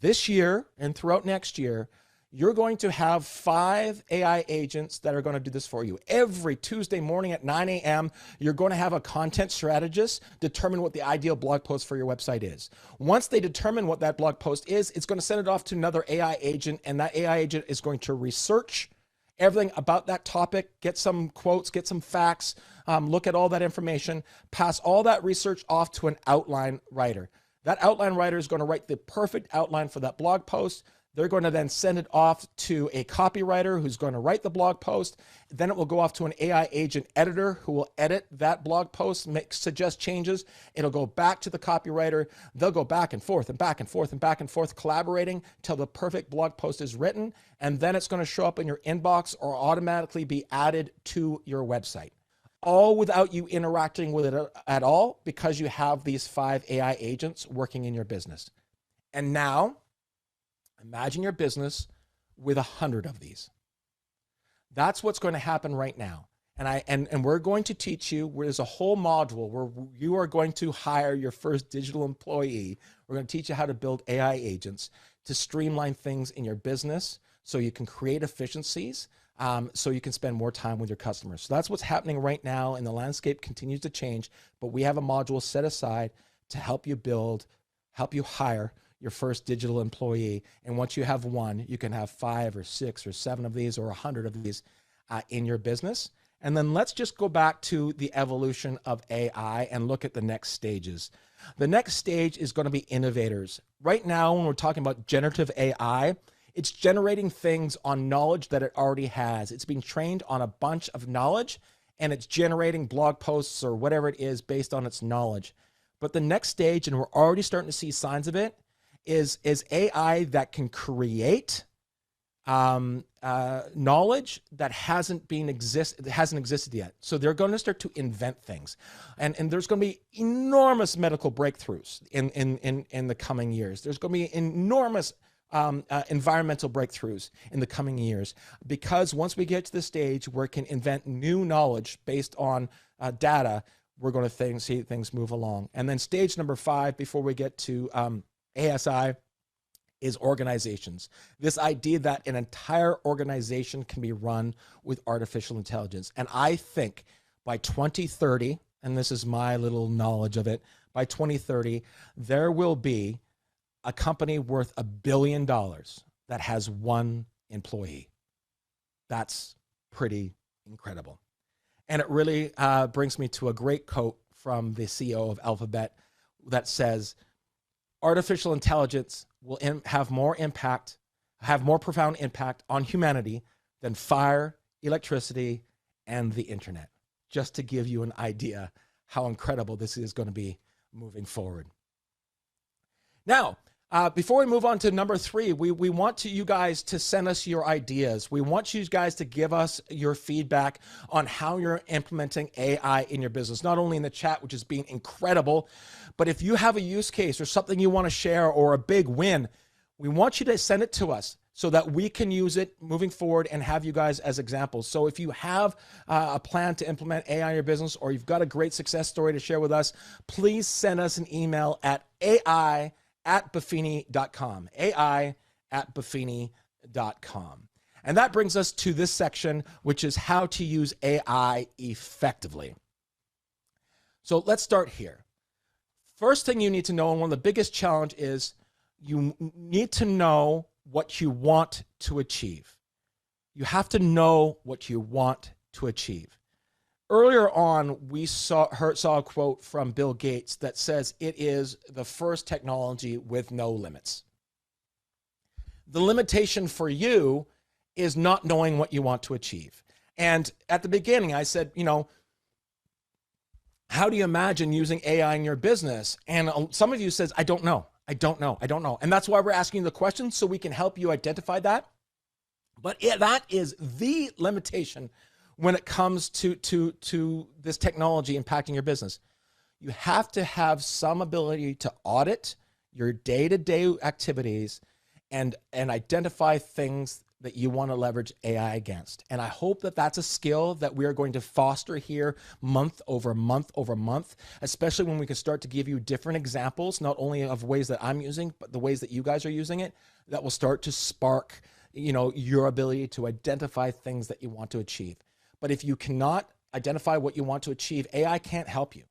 this year and throughout next year, you're going to have 5 AI agents that are going to do this for you. Every Tuesday morning at 9 a.m., you're going to have a content strategist determine what the ideal blog post for your website is. Once they determine what that blog post is, it's going to send it off to another AI agent, and that AI agent is going to research everything about that topic, get some quotes, get some facts, look at all that information, pass all that research off to an outline writer. That outline writer is going to write the perfect outline for that blog post. They're going to then send it off to a copywriter who's going to write the blog post. Then it will go off to an AI agent editor who will edit that blog post, suggest changes. It'll go back to the copywriter. They'll go back and forth and back and forth and back and forth, collaborating till the perfect blog post is written. And then it's going to show up in your inbox or automatically be added to your website. All without you interacting with it at all because you have these 5 AI agents working in your business. And now, imagine your business with 100 of these. That's what's going to happen right now. And we're going to teach you, there's a whole module where you are going to hire your first digital employee. We're going to teach you how to build AI agents to streamline things in your business so you can create efficiencies, so you can spend more time with your customers. So that's what's happening right now, and the landscape continues to change, but we have a module set aside to help you build, help you hire your first digital employee. And once you have one, you can have 5 or 6 or 7 of these or 100 of these in your business. And then let's just go back to the evolution of AI and look at the next stages. The next stage is going to be innovators. Right now, when we're talking about generative AI, it's generating things on knowledge that it already has. It's being trained on a bunch of knowledge, and it's generating blog posts or whatever it is based on its knowledge. But the next stage, and we're already starting to see signs of it, is AI that can create knowledge that hasn't existed yet. So they're going to start to invent things, and there's going to be enormous medical breakthroughs in the coming years. There's going to be enormous environmental breakthroughs in the coming years, because once we get to the stage where it can invent new knowledge based on data, we're going to see things move along. And then stage number 5, before we get to ASI, is organizations. This idea that an entire organization can be run with artificial intelligence. And I think by 2030, and this is my little knowledge of it, by 2030, there will be a company worth $1 billion that has 1 employee. That's pretty incredible. And it really brings me to a great quote from the CEO of Alphabet that says, artificial intelligence will have more profound impact on humanity than fire, electricity, and the internet. Just to give you an idea how incredible this is going to be moving forward. Now, before we move on to number 3, we want you guys to send us your ideas. We want you guys to give us your feedback on how you're implementing AI in your business, not only in the chat, which has been incredible, but if you have a use case or something you want to share or a big win, we want you to send it to us so that we can use it moving forward and have you guys as examples. So if you have a plan to implement AI in your business, or you've got a great success story to share with us, please send us an email at ai@buffini.com, ai@buffini.com. bootcamp.com. And that brings us to this section, which is how to use AI effectively. So let's start here. First thing you need to know, and one of the biggest challenge is you need to know what you want to achieve. You have to know what you want to achieve. Earlier on, we saw a quote from Bill Gates that says it is the first technology with no limits. The limitation for you is not knowing what you want to achieve. And at the beginning, I said, how do you imagine using AI in your business? And some of you says, I don't know. And that's why we're asking the question, so we can help you identify that. But that is the limitation when it comes to this technology impacting your business. You have to have some ability to audit your day-to-day activities and identify things that you want to leverage AI against. And I hope that that's a skill that we are going to foster here month over month over month, especially when we can start to give you different examples, not only of ways that I'm using, but the ways that you guys are using it, that will start to spark, your ability to identify things that you want to achieve. But if you cannot identify what you want to achieve, AI can't help you.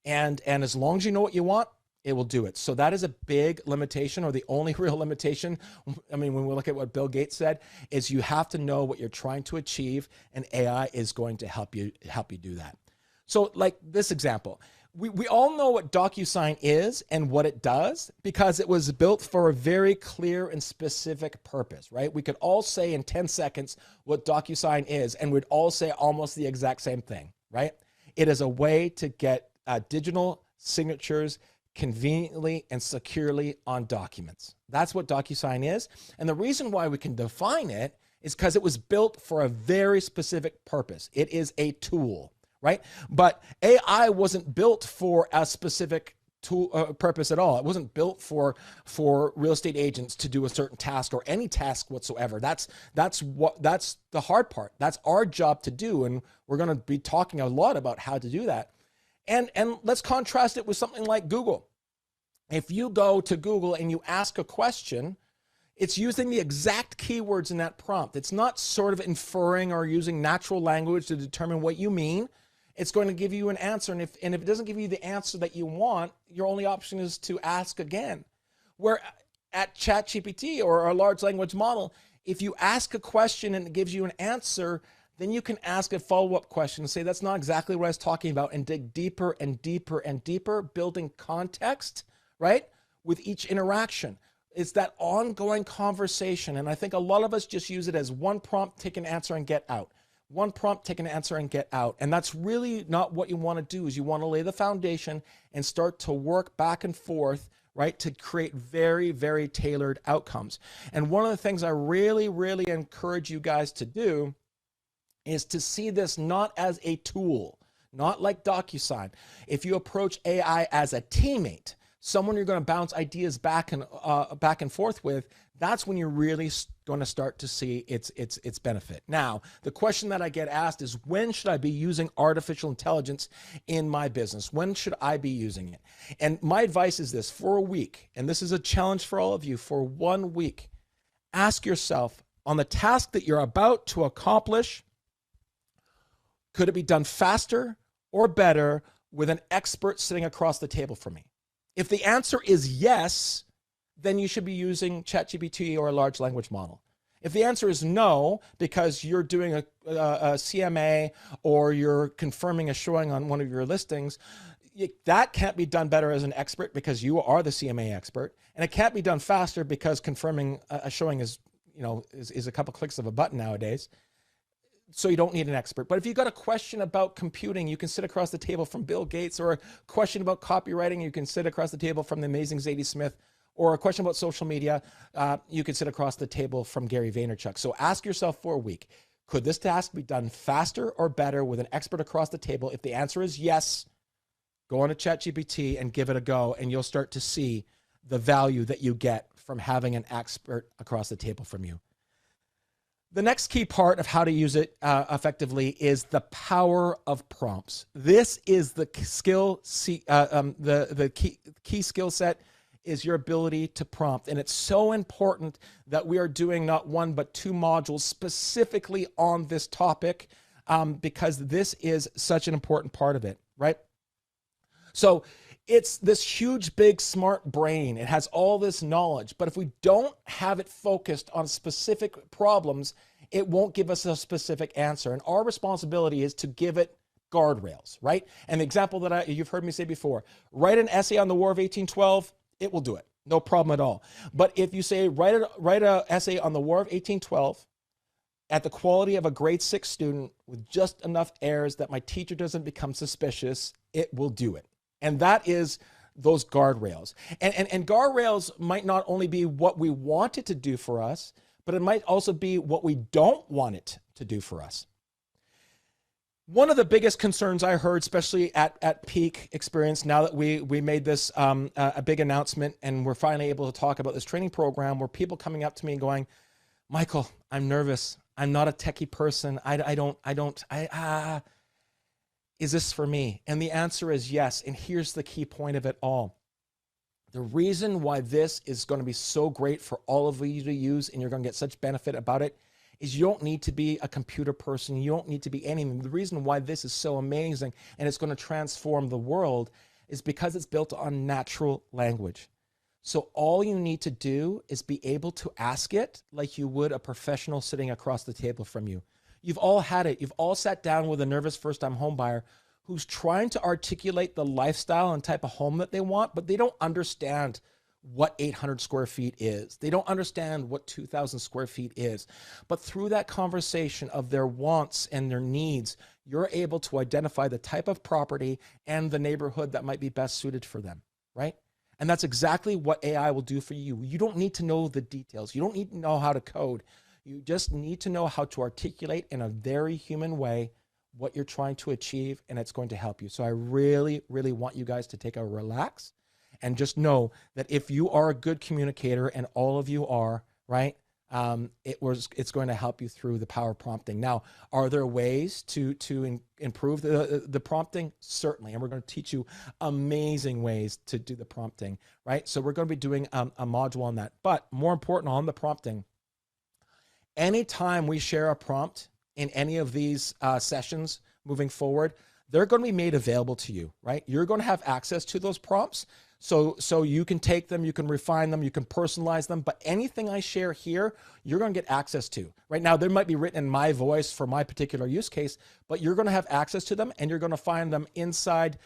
And as long as you know what you want, it will do it. So that is a big limitation, or the only real limitation. I mean, when we look at what Bill Gates said, is you have to know what you're trying to achieve, and AI is going to help you do that. So like this example, we all know what DocuSign is and what it does, because it was built for a very clear and specific purpose, right? We could all say in 10 seconds what DocuSign is, and we'd all say almost the exact same thing, right? It is a way to get digital signatures conveniently and securely on documents. That's what DocuSign is. And the reason why we can define it is because it was built for a very specific purpose. It is a tool, right? But AI wasn't built for a specific tool purpose at all. It wasn't built for real estate agents to do a certain task, or any task whatsoever. That's the hard part. That's our job to do. And we're going to be talking a lot about how to do that. And let's contrast it with something like Google. If you go to Google and you ask a question, it's using the exact keywords in that prompt. It's not sort of inferring or using natural language to determine what you mean. It's going to give you an answer. And if it doesn't give you the answer that you want, your only option is to ask again. Where at ChatGPT or a large language model, if you ask a question and it gives you an answer, then you can ask a follow-up question and say, that's not exactly what I was talking about, and dig deeper and deeper and deeper, building context, right, with each interaction. It's that ongoing conversation. And I think a lot of us just use it as one prompt, take an answer and get out. One prompt, take an answer and get out. And that's really not what you want to do. Is you want to lay the foundation and start to work back and forth, right, to create very, very tailored outcomes. And one of the things I really, really encourage you guys to do is to see this not as a tool, not like DocuSign. If you approach AI as a teammate, someone you're going to bounce ideas back and forth with, that's when you're really going to start to see its benefit. Now, the question that I get asked is, when should I be using artificial intelligence in my business? When should I be using it? And my advice is this: for a week, and this is a challenge for all of you, for 1 week, ask yourself, on the task that you're about to accomplish, could it be done faster or better with an expert sitting across the table from me? If the answer is yes, then you should be using ChatGPT or a large language model. If the answer is no, because you're doing a CMA or you're confirming a showing on one of your listings, that can't be done better as an expert, because you are the CMA expert. And it can't be done faster, because confirming a showing is a couple clicks of a button nowadays. So you don't need an expert. But if you've got a question about computing, you can sit across the table from Bill Gates, or a question about copywriting, you can sit across the table from the amazing Zadie Smith, or a question about social media, you can sit across the table from Gary Vaynerchuk. So ask yourself for a week, could this task be done faster or better with an expert across the table? If the answer is yes, go on to ChatGPT and give it a go, and you'll start to see the value that you get from having an expert across the table from you. The next key part of how to use it effectively is the power of prompts. This is the skill, the key skill set is your ability to prompt. And it's so important that we are doing not one, but 2 modules specifically on this topic, because this is such an important part of it, right? So it's this huge, big, smart brain. It has all this knowledge, but if we don't have it focused on specific problems, it won't give us a specific answer. And our responsibility is to give it guardrails, right? And the example that you've heard me say before, write an essay on the War of 1812, it will do it. No problem at all. But if you say, write an essay on the War of 1812 at the quality of a grade 6 student with just enough errors that my teacher doesn't become suspicious, it will do it. And that is those guardrails. And guardrails might not only be what we want it to do for us, but it might also be what we don't want it to do for us. One of the biggest concerns I heard, especially at Peak Experience, now that we made this a big announcement and we're finally able to talk about this training program, were people coming up to me and going, Michael, I'm nervous. I'm not a techie person. Is this for me? And the answer is yes. And here's the key point of it all. The reason why this is going to be so great for all of you to use and you're going to get such benefit about it is you don't need to be a computer person. You don't need to be anything. The reason why this is so amazing and it's going to transform the world is because it's built on natural language. So all you need to do is be able to ask it like you would a professional sitting across the table from you. You've all had it. You've all sat down with a nervous first-time home buyer who's trying to articulate the lifestyle and type of home that they want, but they don't understand what 800 square feet is. They don't understand what 2,000 square feet is. But through that conversation of their wants and their needs, you're able to identify the type of property and the neighborhood that might be best suited for them, right? And that's exactly what AI will do for you. You don't need to know the details. You don't need to know how to code. You just need to know how to articulate in a very human way what you're trying to achieve, and it's going to help you. So I really, really want you guys to take a relax and just know that if you are a good communicator, and all of you are, right, it's going to help you through the power prompting. Now, are there ways to improve the prompting? Certainly, and we're going to teach you amazing ways to do the prompting, right? So we're going to be doing a module on that. But more important, on the prompting, anytime we share a prompt in any of these sessions moving forward, they're going to be made available to you, right? You're going to have access to those prompts. So you can take them, you can refine them, you can personalize them, but anything I share here, you're going to get access to. Right now, they might be written in my voice for my particular use case, but you're going to have access to them, and you're going to find them inside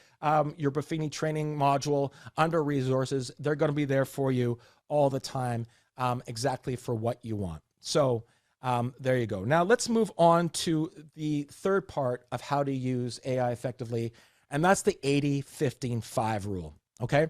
your Buffini training module under resources. They're going to be there for you all the time, exactly for what you want. So there you go. Now let's move on to the third part of how to use AI effectively, and that's the 80-15-5 rule, okay?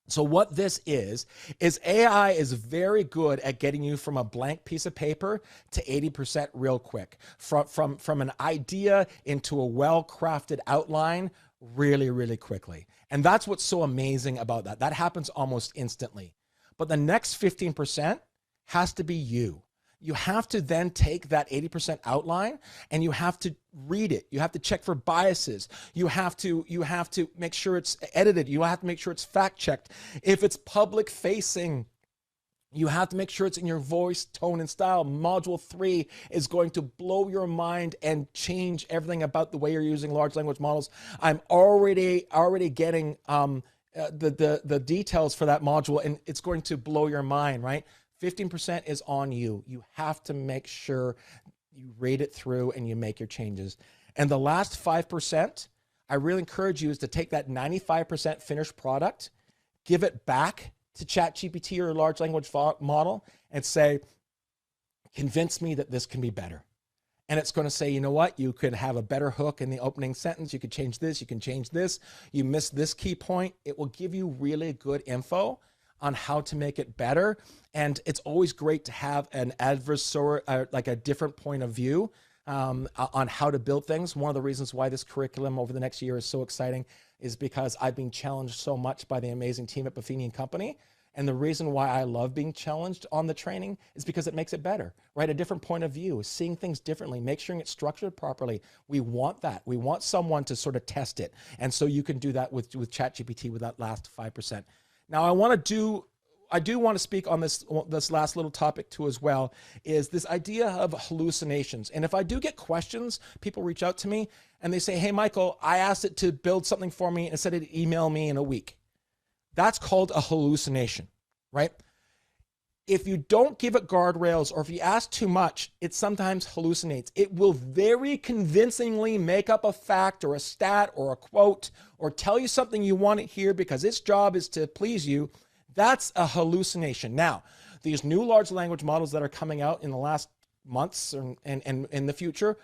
So what this is AI is very good at getting you from a blank piece of paper to 80% real quick, from an idea into a well-crafted outline really, really quickly. And that's what's so amazing about that. That happens almost instantly. But the next 15% has to be you. You have to then take that 80% outline and you have to read it. You have to check for biases. You have to make sure it's edited. You have to make sure it's fact checked. If it's public facing, you have to make sure it's in your voice, tone, and style. Module 3 is going to blow your mind and change everything about the way you're using large language models. I'm already getting the details for that module, and it's going to blow your mind, right? 15% is on you. You have to make sure you read it through and you make your changes. And the last 5%, I really encourage you is to take that 95% finished product, give it back to ChatGPT or a large language model and say, convince me that this can be better. And it's going to say, you know what? You could have a better hook in the opening sentence. You could change this. You can change this. You missed this key point. It will give you really good info on how to make it better. And it's always great to have an adversary, like a different point of view on how to build things. One of the reasons why this curriculum over the next year is so exciting is because I've been challenged so much by the amazing team at Buffini & Company. And the reason why I love being challenged on the training is because it makes it better, right? A different point of view, seeing things differently, make sure it's structured properly. We want that. We want someone to sort of test it. And so you can do that with ChatGPT with that last 5%. Now I do want to speak on this last little topic too as well, is this idea of hallucinations. And if I do get questions, people reach out to me and they say, hey, Michael, I asked it to build something for me and it said it'd email me in a week. That's called a hallucination, right? If you don't give it guardrails or if you ask too much, it sometimes hallucinates. It will very convincingly make up a fact or a stat or a quote or tell you something you want to hear because its job is to please you. That's a hallucination. Now, these new large language models that are coming out in the last months and in the future,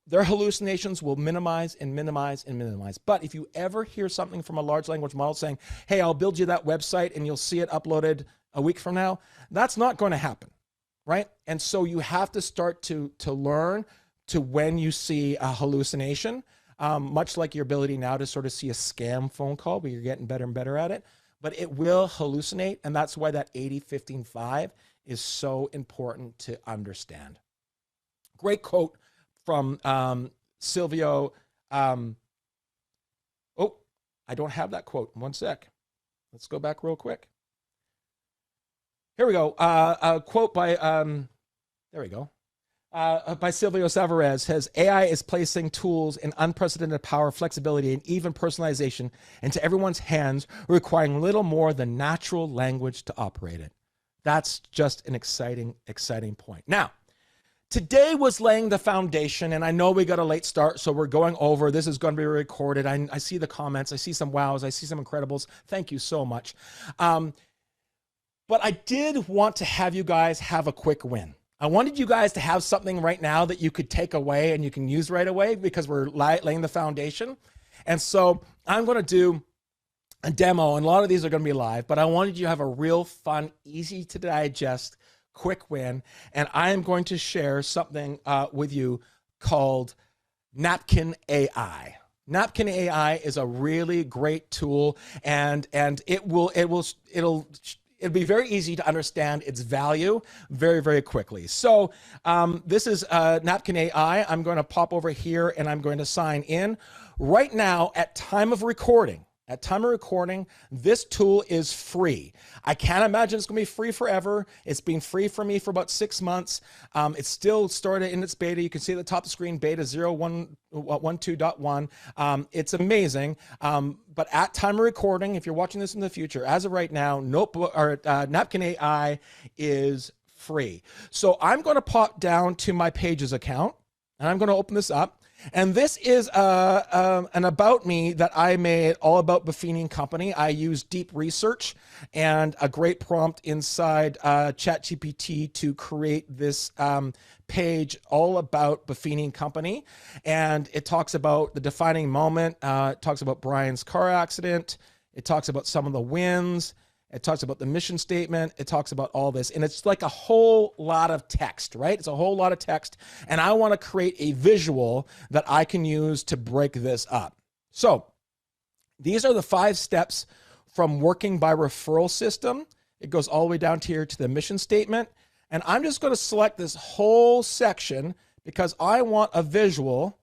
their hallucinations will minimize and minimize and minimize. But if you ever hear something from a large language model saying, hey, I'll build you that website and you'll see it uploaded a week from now, that's not going to happen, right? And so you have to start to learn to when you see a hallucination, much like your ability now to sort of see a scam phone call, but you're getting better and better at it. But it will hallucinate, and that's why that 80-15-5 is so important to understand. Great quote from Silvio. Oh, I don't have that quote. One sec. Let's go back real quick. Here we go. A quote by, there we go. By Silvio Savarez says, AI is placing tools in unprecedented power, flexibility, and even personalization into everyone's hands, requiring little more than natural language to operate it. That's just an exciting, exciting point. Now, today was laying the foundation, and I know we got a late start, so we're going over. This is going to be recorded. I see the comments. I see some wows. I see some incredibles. Thank you so much. But I did want to have you guys have a quick win. I wanted you guys to have something right now that you could take away and you can use right away because we're laying the foundation. And so I'm going to do a demo, and a lot of these are going to be live, but I wanted you to have a real fun, easy to digest, quick win. And I am going to share something with you called Napkin AI. Napkin AI is a really great tool, and it'll be very easy to understand its value very, very quickly. So this is Napkin AI. I'm going to pop over here and I'm going to sign in. Right now, at time of recording, this tool is free. I can't imagine it's going to be free forever. It's been free for me for about 6 months. It's still started in its beta. You can see at the top of the screen, beta 0.12.1. It's amazing. But at time of recording, if you're watching this in the future, as of right now, Napkin AI is free. So I'm going to pop down to my Pages account, and I'm going to open this up. And this is an about me that I made all about Buffini & Company. I used deep research and a great prompt inside ChatGPT to create this page all about Buffini & Company. And it talks about the defining moment. It talks about Brian's car accident. It talks about some of the wins. It talks about the mission statement. It talks about all this. And it's like a whole lot of text, right? It's a whole lot of text. And I want to create a visual that I can use to break this up. So these are the 5 steps from working by referral system. It goes all the way down here to the mission statement. And I'm just going to select this whole section because I want a visual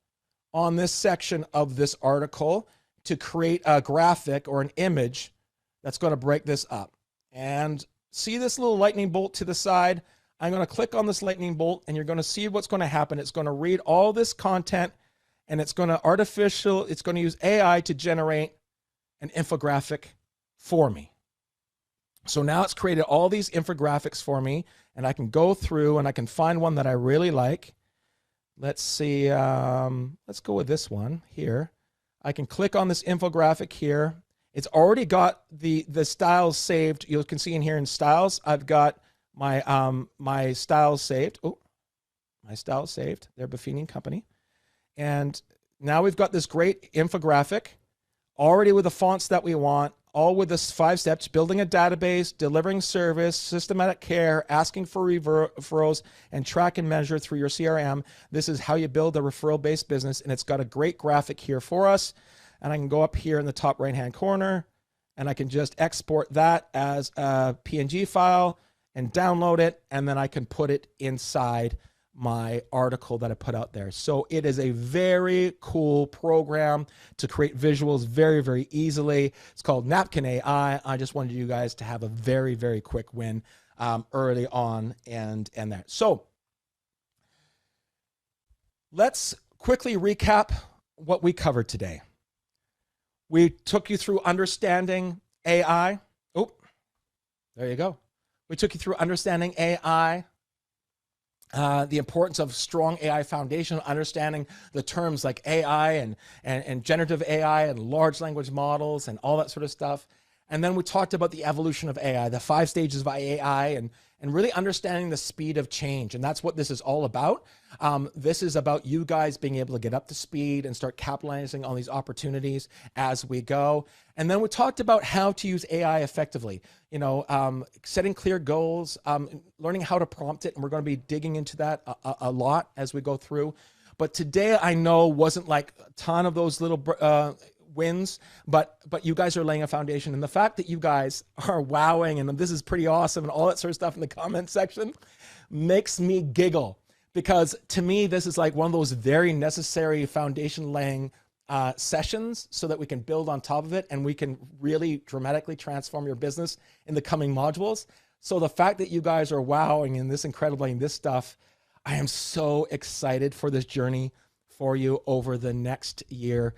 on this section of this article to create a graphic or an image that's going to break this up. And see this little lightning bolt to the side? I'm going to click on this lightning bolt and you're going to see what's going to happen. It's going to read all this content and it's going to use AI to generate an infographic for me. So now it's created all these infographics for me and I can go through and I can find one that I really like. Let's see, let's go with this one here. I can click on this infographic here. It's already got the styles saved. You can see in here in styles, I've got my styles saved. Oh, my styles saved. They're Buffini & Company. And now we've got this great infographic already with the fonts that we want, all with this 5 steps: building a database, delivering service, systematic care, asking for referrals, and track and measure through your CRM. This is how you build a referral-based business. And it's got a great graphic here for us. And I can go up here in the top right-hand corner and I can just export that as a PNG file and download it. And then I can put it inside my article that I put out there. So it is a very cool program to create visuals very, very easily. It's called Napkin AI. I just wanted you guys to have a very, very quick win early on and that. So let's quickly recap what we covered today. We took you through understanding AI. Oh, there you go. We took you through understanding AI, the importance of strong AI foundation, understanding the terms like AI and generative AI and large language models and all that sort of stuff. And then we talked about the evolution of AI, the 5 stages of AI, and really understanding the speed of change. And that's what this is all about. This is about you guys being able to get up to speed and start capitalizing on these opportunities as we go. And then we talked about how to use AI effectively, setting clear goals, learning how to prompt it. And we're going to be digging into that a lot as we go through. But today I know wasn't like a ton of those little wins, but you guys are laying a foundation. And the fact that you guys are wowing and this is pretty awesome and all that sort of stuff in the comment section makes me giggle, because to me, this is like one of those very necessary foundation laying sessions so that we can build on top of it and we can really dramatically transform your business in the coming modules. So the fact that you guys are wowing and this incredibly in this stuff, I am so excited for this journey for you over the next year.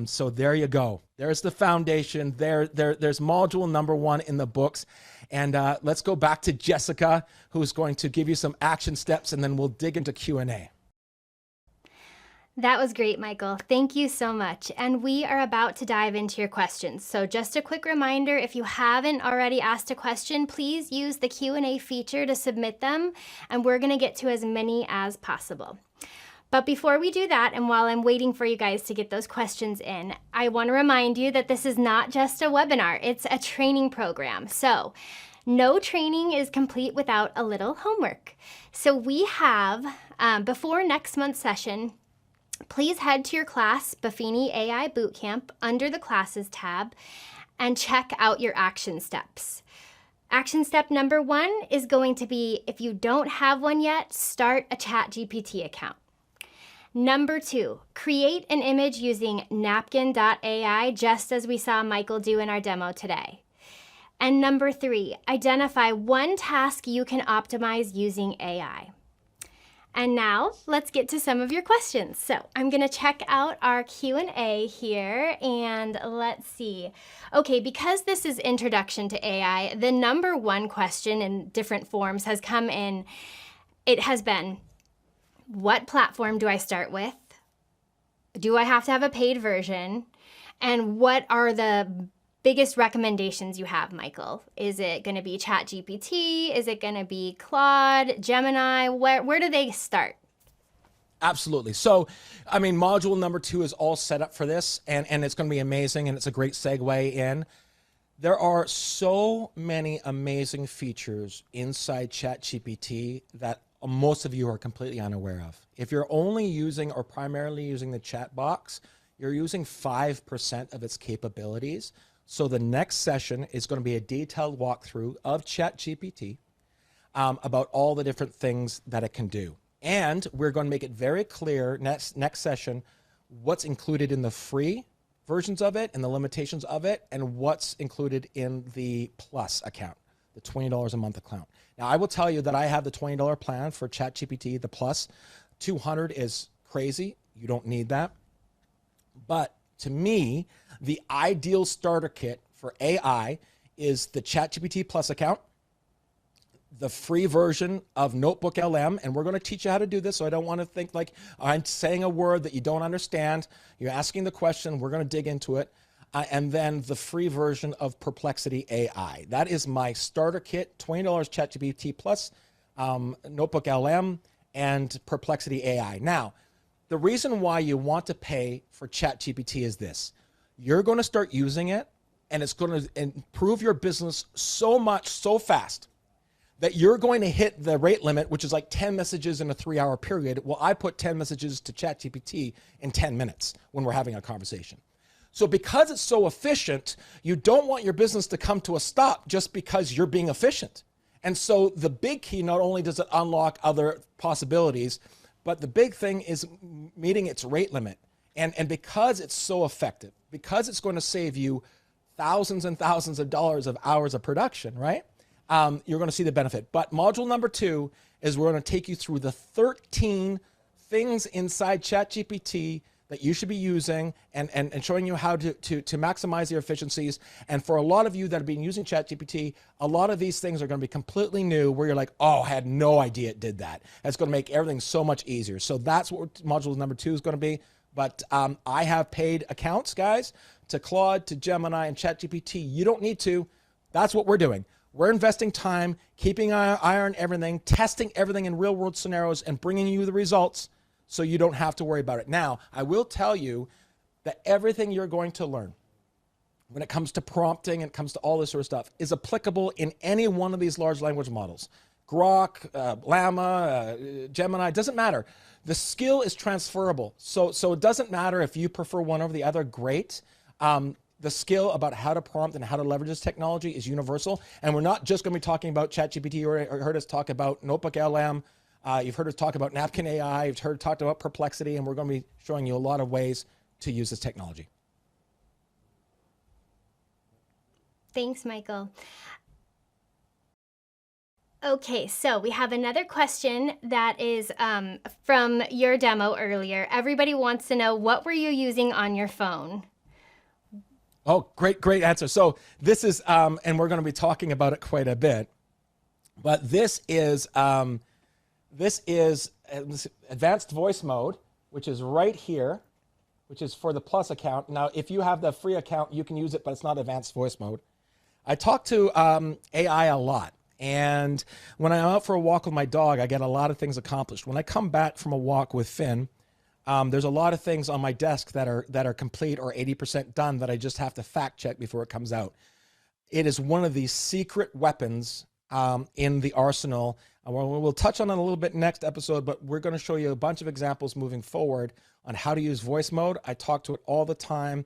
So there you go. There's the foundation. There's module number 1 in the books. And let's go back to Jessica, who's going to give you some action steps, and then we'll dig into Q&A. That was great, Michael. Thank you so much. And we are about to dive into your questions. So just a quick reminder, if you haven't already asked a question, please use the Q&A feature to submit them, and we're going to get to as many as possible. But before we do that, and while I'm waiting for you guys to get those questions in, I want to remind you that this is not just a webinar, it's a training program. So no training is complete without a little homework. So we have, before next month's session, please head to your class, Buffini AI Bootcamp, under the Classes tab, and check out your action steps. Action step number 1 is going to be, if you don't have one yet, start a ChatGPT account. Number 2, create an image using napkin.ai, just as we saw Michael do in our demo today. And number 3, identify one task you can optimize using AI. And now let's get to some of your questions. So I'm gonna check out our Q&A here and let's see. Okay, because this is introduction to AI, the number 1 question in different forms has come in. It has been, what platform do I start with? Do I have to have a paid version? And what are the biggest recommendations you have, Michael? Is it going to be ChatGPT? Is it going to be Claude, Gemini? Where do they start? Absolutely. So, I mean, module number 2 is all set up for this, and it's going to be amazing, and it's a great segue in. There are so many amazing features inside ChatGPT that most of you are completely unaware of. If you're only using or primarily using the chat box, you're using 5% of its capabilities. So the next session is going to be a detailed walkthrough of ChatGPT about all the different things that it can do. And we're going to make it very clear next session what's included in the free versions of it and the limitations of it, and what's included in the Plus account, the $20 a month account. Now, I will tell you that I have the $20 plan for ChatGPT, the Plus. $200 is crazy. You don't need that. But to me, the ideal starter kit for AI is the ChatGPT Plus account, the free version of Notebook LM, and we're going to teach you how to do this, so I don't want to think like I'm saying a word that you don't understand. You're asking the question, we're going to dig into it. And then the free version of Perplexity AI. That is my starter kit, $20 ChatGPT Plus, Notebook LM, and Perplexity AI. Now, the reason why you want to pay for ChatGPT is this. You're going to start using it, and it's going to improve your business so much, so fast, that you're going to hit the rate limit, which is like 10 messages in a 3-hour period. Well, I put 10 messages to ChatGPT in 10 minutes when we're having a conversation. So because it's so efficient, you don't want your business to come to a stop just because you're being efficient. And so the big key, not only does it unlock other possibilities, but the big thing is meeting its rate limit. And because it's so effective, because it's going to save you thousands and thousands of dollars of hours of production, right? You're going to see the benefit. But module number 2 is we're going to take you through the 13 things inside ChatGPT that you should be using and showing you how to maximize your efficiencies. And for a lot of you that have been using ChatGPT, a lot of these things are going to be completely new where you're like, oh, I had no idea it did that. That's going to make everything so much easier. So that's what module number 2 is going to be. But I have paid accounts, guys, to Claude, to Gemini, and ChatGPT. You don't need to. That's what we're doing. We're investing time, keeping an eye on everything, testing everything in real-world scenarios, and bringing you the results so you don't have to worry about it. Now, I will tell you that everything you're going to learn when it comes to prompting and it comes to all this sort of stuff is applicable in any one of these large language models. Grok, Llama, Gemini, doesn't matter. The skill is transferable. So it doesn't matter if you prefer one over the other, great. The skill about how to prompt and how to leverage this technology is universal. And we're not just going to be talking about ChatGPT. You heard us talk about Notebook LM. You've heard us talk about Napkin AI. You've heard talked about Perplexity. And we're going to be showing you a lot of ways to use this technology. Thanks, Michael. Okay, so we have another question that is from your demo earlier. Everybody wants to know, what were you using on your phone? Oh, great answer. So this is, and we're going to be talking about it quite a bit, but this is advanced voice mode, which is right here, which is for the Plus account. Now, if you have the free account, you can use it, but it's not advanced voice mode. I talk to AI a lot. And when I'm out for a walk with my dog, I get a lot of things accomplished. When I come back from a walk with Finn, there's a lot of things on my desk that are complete or 80% done that I just have to fact check before it comes out. It is one of these secret weapons in the arsenal. We'll touch on it a little bit next episode, but we're going to show you a bunch of examples moving forward on how to use voice mode. I talk to it all the time.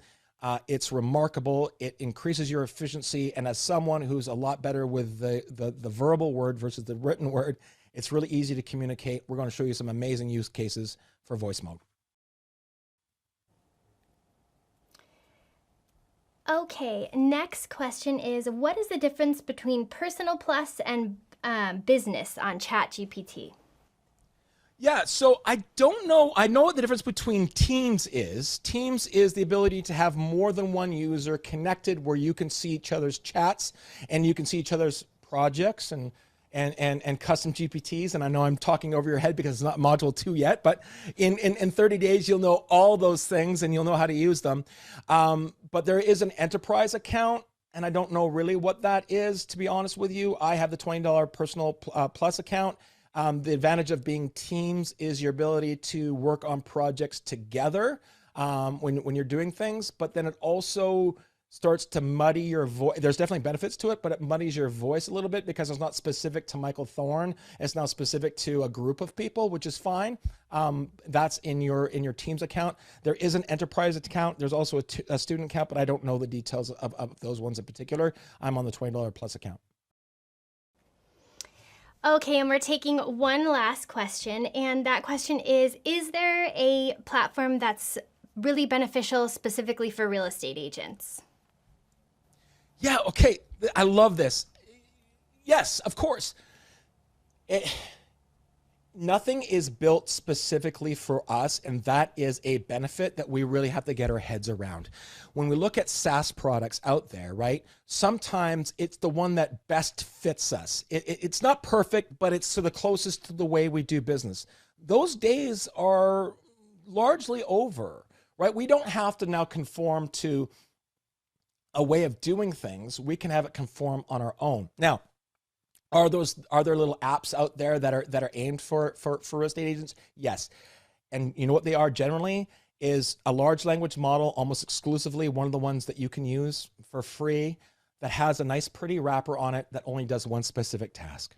It's remarkable. It increases your efficiency. And as someone who's a lot better with the verbal word versus the written word, it's really easy to communicate. We're going to show you some amazing use cases for voice mode. Okay, next question is, what is the difference between Personal Plus and Business on ChatGPT? Yeah, so I don't know. I know what the difference between Teams is. Teams is the ability to have more than one user connected where you can see each other's chats and you can see each other's projects and custom GPTs. And I know I'm talking over your head because it's not module 2 yet, but in 30 days, you'll know all those things and you'll know how to use them. But there is an enterprise account, and I don't know really what that is, to be honest with you. I have the $20 Personal Plus account. The advantage of being Teams is your ability to work on projects together when you're doing things, but then it also starts to muddy your voice. There's definitely benefits to it, but it muddies your voice a little bit because it's not specific to Michael Thorne. It's now specific to a group of people, which is fine. That's in your Teams account. There is an enterprise account. There's also a student account, but I don't know the details of those ones in particular. I'm on the $20 Plus account. Okay, and we're taking one last question, and that question is there a platform that's really beneficial specifically for real estate agents? Yeah, okay, I love this. Yes, of course. Nothing is built specifically for us, and that is a benefit that we really have to get our heads around. When we look at SaaS products out there, right, sometimes it's the one that best fits us. It's not perfect, but it's to the closest to the way we do business. Those days are largely over, right? We don't have to now conform to a way of doing things. We can have it conform on our own. Now, are there little apps out there that are aimed for real estate agents? Yes. And you know what they are generally is a large language model, almost exclusively one of the ones that you can use for free that has a nice pretty wrapper on it that only does one specific task.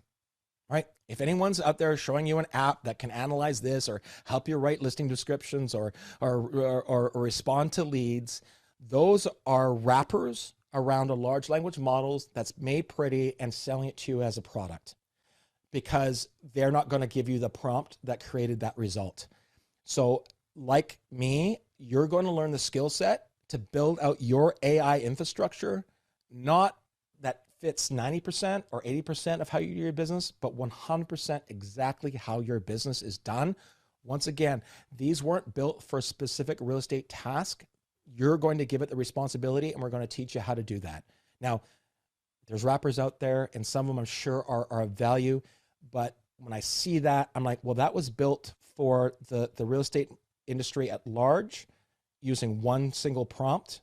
Right? If anyone's out there showing you an app that can analyze this or help you write listing descriptions or respond to leads, those are wrappers around a large language models that's made pretty and selling it to you as a product. because they're not going to give you the prompt that created that result. So like me, you're going to learn the skill set to build out your AI infrastructure, not that fits 90% or 80% of how you do your business, but 100% exactly how your business is done. Once again, these weren't built for a specific real estate task. You're going to give it the responsibility, and we're going to teach you how to do that. Now, there's wrappers out there, and some of them I'm sure are of value, but when I see that, I'm like, well, that was built for the real estate industry at large using one single prompt,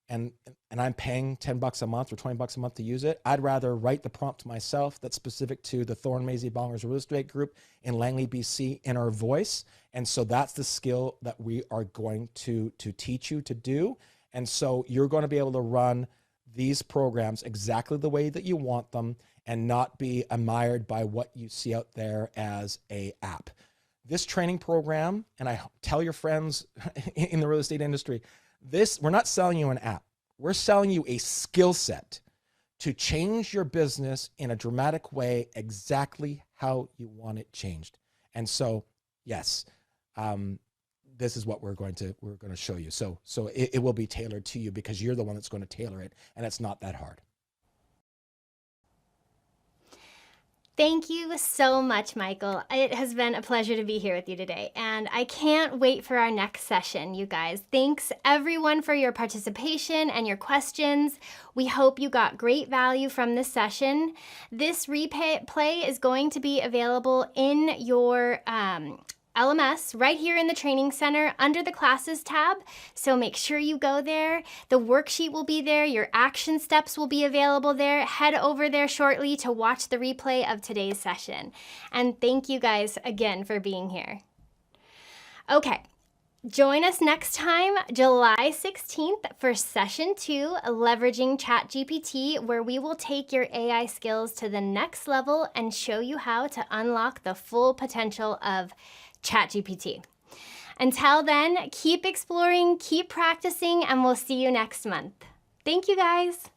and I'm paying $10 a month or $20 a month to use it. I'd rather write the prompt myself that's specific to the Thorne Maisie Bongers Real Estate Group in Langley, BC, in our voice. And so that's the skill that we are going to teach you to do. And so you're going to be able to run these programs exactly the way that you want them and not be admired by what you see out there as a app. This training program, and I tell your friends in the real estate industry, we're not selling you an app. We're selling you a skill set to change your business in a dramatic way, exactly how you want it changed. And so, yes, this is what we're going to show you. So it will be tailored to you because you're the one that's going to tailor it, and it's not that hard. Thank you so much, Michael. It has been a pleasure to be here with you today, and I can't wait for our next session, you guys. Thanks everyone for your participation and your questions. We hope you got great value from this session. This replay is going to be available in your LMS right here in the training center under the classes tab. So make sure you go there. The worksheet will be there. Your action steps will be available there. Head over there shortly to watch the replay of today's session. And thank you guys again for being here. Okay. Join us next time, July 16th, for Session 2, Leveraging ChatGPT, where we will take your AI skills to the next level and show you how to unlock the full potential of ChatGPT. Until then, keep exploring, keep practicing, and we'll see you next month. Thank you, guys.